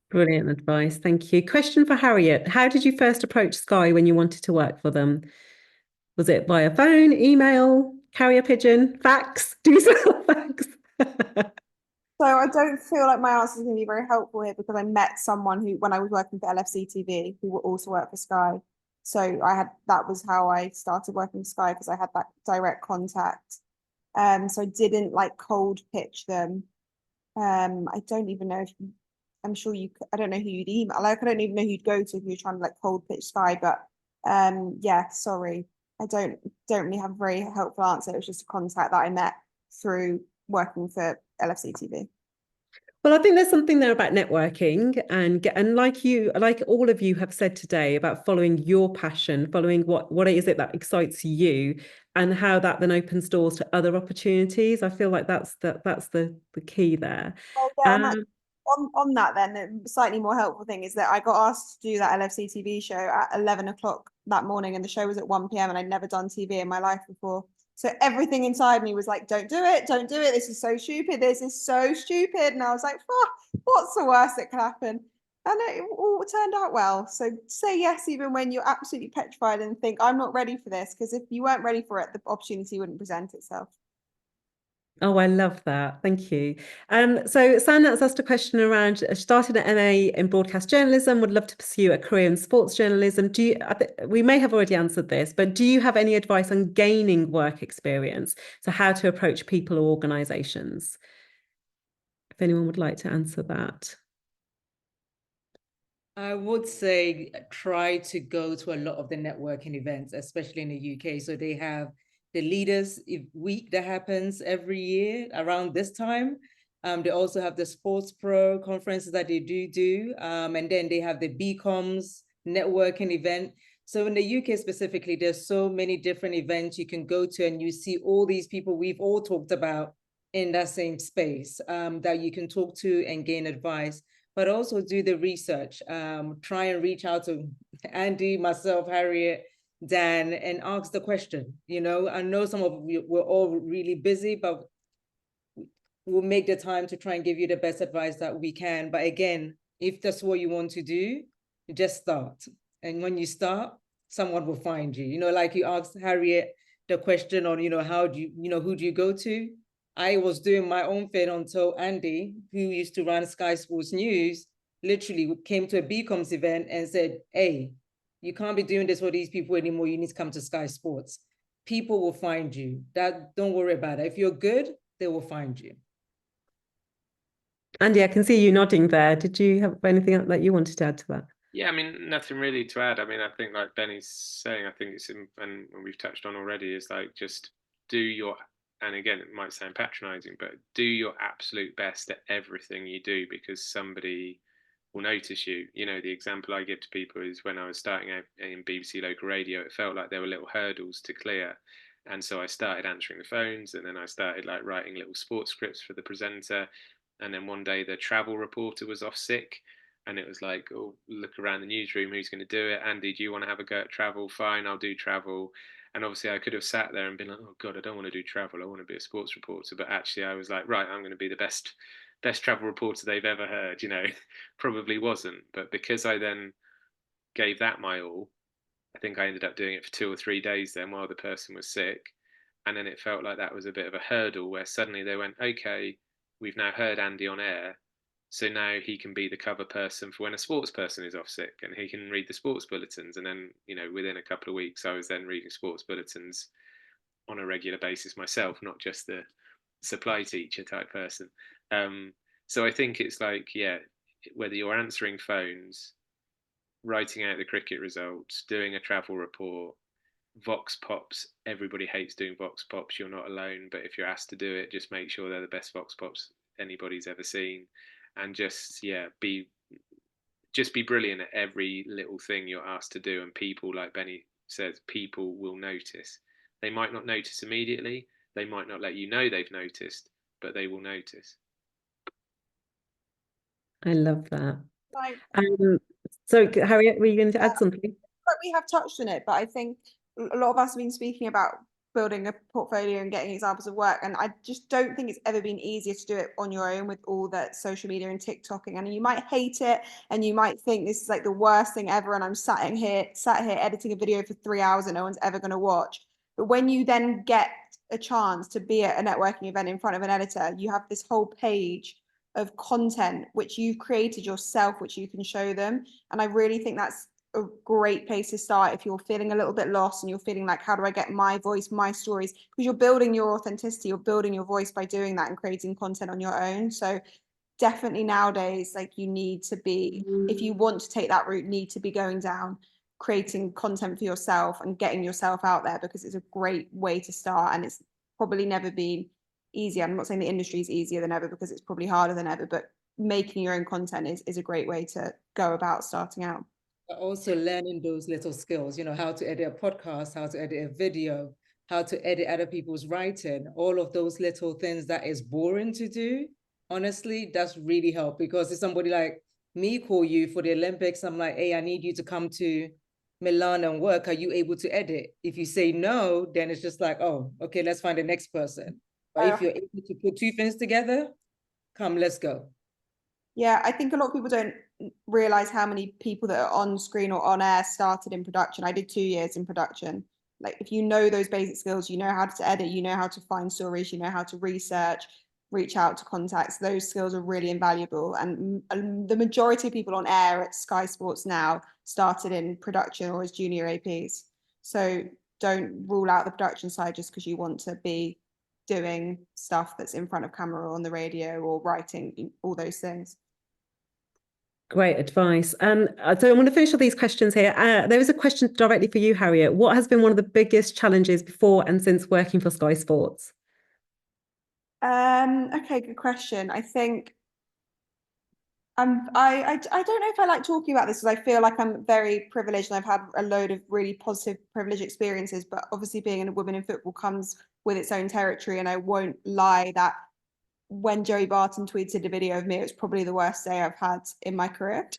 Brilliant advice. Thank you. Question for Harriet. How did you first approach Sky when you wanted to work for them? Was it via phone, email, carrier pigeon, fax? Do you sell fax? So I don't feel like my answer is going to be very helpful here because I met someone who, when I was working for LFC TV, who also worked for Sky. So that was how I started working for Sky because I had that direct contact. So I didn't like cold pitch them. I don't even know if I'm sure I don't know who you'd email. Like, I don't even know who you'd go to if you're trying to like cold pitch Sky. But yeah, sorry, I don't really have a very helpful answer. It was just a contact that I met through working for LFC TV. Well, I think there's something there about networking and like all of you have said today about following your passion, following what is it that excites you, and how that then opens doors to other opportunities. I feel like that's the key there. Well, yeah, on that then, the slightly more helpful thing is that I got asked to do that LFC TV show at 11 o'clock that morning, and the show was at 1 p.m. and I'd never done TV in my life before. So everything inside me was like, don't do it. This is so stupid. This is so stupid. And I was like, oh, what's the worst that could happen? And it all turned out well. So say yes, even when you're absolutely petrified and think, I'm not ready for this. Because if you weren't ready for it, the opportunity wouldn't present itself. Oh, I love that. Thank you. So Sana has asked a question around started an MA in broadcast journalism, would love to pursue a career in sports journalism. We may have already answered this, but do you have any advice on gaining work experience? So how to approach people or organizations? If anyone would like to answer that. I would say try to go to a lot of the networking events, especially in the UK. So they have the Leaders Week that happens every year around this time. They also have the Sports Pro conferences that they do. And then they have the BComs networking event. So in the UK specifically, there's so many different events you can go to, and you see all these people we've all talked about in that same space that you can talk to and gain advice, but also do the research. Try and reach out to Andy, myself, Harriet, Dan, and ask the question. You know, I know some of you, we're all really busy, but we'll make the time to try and give you the best advice that we can. But again, if that's what you want to do, just start. And when you start, someone will find you. You know, like you asked Harriet the question on, you know, how do you, who do you go to? I was doing my own thing until Andy, who used to run Sky Sports News, literally came to a BComs event and said, hey, you can't be doing this for these people anymore. You need to come to Sky Sports. People will find you. Don't worry about it. If you're good, they will find you. Andy, I can see you nodding there. Did you have anything that you wanted to add to that? Yeah, I mean, nothing really to add. I mean, I think like Benny's saying, I think it's and we've touched on already, is like just do your, and again, it might sound patronizing, but do your absolute best at everything you do, because somebody will notice you. You know, the example I give to people is when I was starting out in BBC local radio, it felt like there were little hurdles to clear. And so I started answering the phones, and then I started like writing little sports scripts for the presenter. And then one day the travel reporter was off sick, and it was like, oh, look around the newsroom, who's going to do it? Andy, do you want to have a go at travel? Fine, I'll do travel. And obviously I could have sat there and been like, oh God, I don't want to do travel. I want to be a sports reporter. But actually I was like, right, I'm going to be the best travel reporter they've ever heard. You know, probably wasn't. But because I then gave that my all, I think I ended up doing it for 2 or 3 days then while the person was sick. And then it felt like that was a bit of a hurdle where suddenly they went, okay, we've now heard Andy on air. So now he can be the cover person for when a sports person is off sick, and he can read the sports bulletins. And then, you know, within a couple of weeks, I was then reading sports bulletins on a regular basis myself, not just the supply teacher type person. So I think it's like, yeah, whether you're answering phones, writing out the cricket results, doing a travel report, Vox Pops, everybody hates doing Vox Pops. You're not alone. But if you're asked to do it, just make sure they're the best Vox Pops anybody's ever seen. And just, yeah, be brilliant at every little thing you're asked to do. And people, like Benny says, people will notice. They might not notice immediately. They might not let you know they've noticed, but they will notice. I love that. Like, So Harriet, were you going to add something? we have touched on it, but I think a lot of us have been speaking about building a portfolio and getting examples of work, and I just don't think it's ever been easier to do it on your own with all that social media and TikToking. And you might hate it, and you might think this is like the worst thing ever, and I'm sat here editing a video for 3 hours and no one's ever going to watch. But when you then get a chance to be at a networking event in front of an editor, you have this whole page of content which you've created yourself, which you can show them. And I really think that's a great place to start if you're feeling a little bit lost and you're feeling like, how do I get my voice, my stories? Because you're building your authenticity, you're building your voice by doing that and creating content on your own. So definitely nowadays, like, you need to be, if you want to take that route, need to be going down creating content for yourself and getting yourself out there, because it's a great way to start. And it's probably never been easier. I'm not saying the industry is easier than ever, because it's probably harder than ever, but making your own content is a great way to go about starting out. Also learning those little skills, you know, how to edit a podcast, how to edit a video, how to edit other people's writing, all of those little things that is boring to do. Honestly, that's really helped, because if somebody like me call you for the Olympics, I'm like, hey, I need you to come to Milan and work. Are you able to edit? If you say no, then it's just like, oh, okay, let's find the next person. But if you're able to put two things together, come, let's go. Yeah, I think a lot of people don't realize how many people that are on screen or on air started in production. I did 2 years in production. Like, if you know those basic skills, you know how to edit, you know how to find stories, you know how to research, reach out to contacts. Those skills are really invaluable. And the majority of people on air at Sky Sports now started in production or as junior APs. So don't rule out the production side just because you want to be doing stuff that's in front of camera or on the radio or writing, all those things. Great advice. So I want to finish all these questions here. There is a question directly for you, Harriet. What has been one of the biggest challenges before and since working for Sky Sports? Okay, good question. I think I don't know if I like talking about this because I feel like I'm very privileged and I've had a load of really positive privileged experiences, but obviously being a woman in football comes with its own territory, and I won't lie that when Joey Barton tweeted a video of me, it was probably the worst day I've had in my career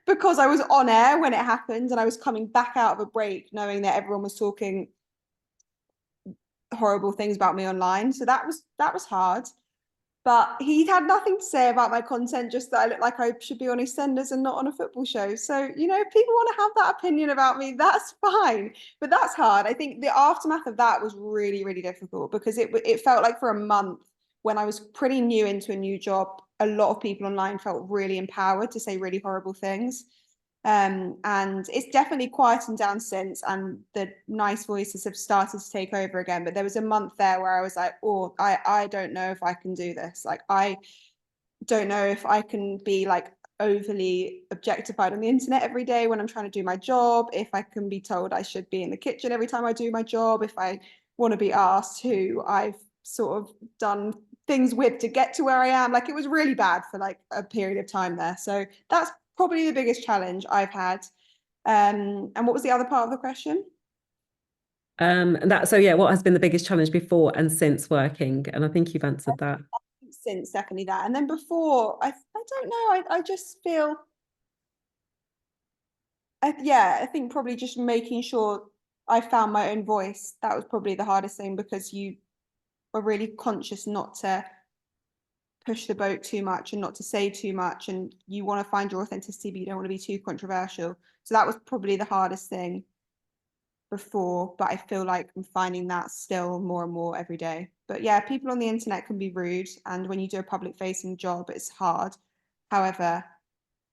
because I was on air when it happened and I was coming back out of a break knowing that everyone was talking horrible things about me online. So that was hard. But he had nothing to say about my content, just that I look like I should be on EastEnders and not on a football show. So, you know, if people want to have that opinion about me, that's fine. But that's hard. I think the aftermath of that was really, really difficult because it felt like for a month when I was pretty new into a new job, a lot of people online felt really empowered to say really horrible things. And it's definitely quietened down since, and the nice voices have started to take over again. But there was a month there where I was like, oh, I don't know if I can do this. Like, I don't know if I can be like overly objectified on the internet every day when I'm trying to do my job, if I can be told I should be in the kitchen every time I do my job, if I want to be asked who I've sort of done things with to get to where I am. Like, it was really bad for like a period of time there. So that's probably the biggest challenge I've had. And what was the other part of the question? What has been the biggest challenge before and since working? And I think you've answered that. Since, definitely that. And then before, I don't know, I just feel, I think probably just making sure I found my own voice. That was probably the hardest thing because you are really conscious not to push the boat too much and not to say too much, and you want to find your authenticity, but you don't want to be too controversial. So that was probably the hardest thing before, but I feel like I'm finding that still more and more every day. But yeah, people on the internet can be rude, and when you do a public facing job, it's hard. However,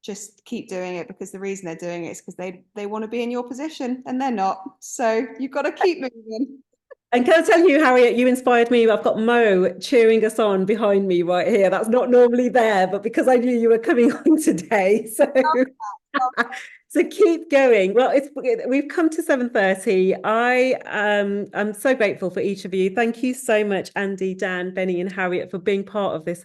just keep doing it, because the reason they're doing it is because they want to be in your position and they're not. So you've got to keep moving. And can I tell you, Harriet, you inspired me. I've got Mo cheering us on behind me right here. That's not normally there, but because I knew you were coming on today. So, so keep going. Well, we've come to 7:30. I'm so grateful for each of you. Thank you so much, Andy, Dan, Benny, and Harriet, for being part of this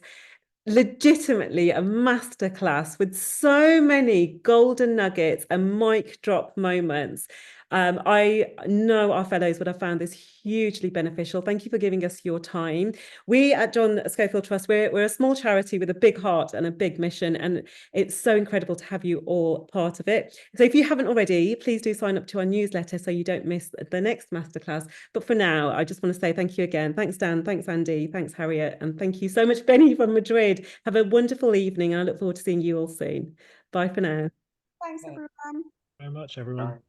legitimately a masterclass with so many golden nuggets and mic drop moments. I know our fellows would have found this hugely beneficial. Thank you for giving us your time. We at John Schofield Trust, we're a small charity with a big heart and a big mission, and it's so incredible to have you all part of it. So if you haven't already, please do sign up to our newsletter so you don't miss the next masterclass. But for now, I just want to say thank you again. Thanks, Dan. Thanks, Andy. Thanks, Harriet. And thank you so much, Benny from Madrid. Have a wonderful evening, and I look forward to seeing you all soon. Bye for now. Thanks, everyone. Very much, everyone.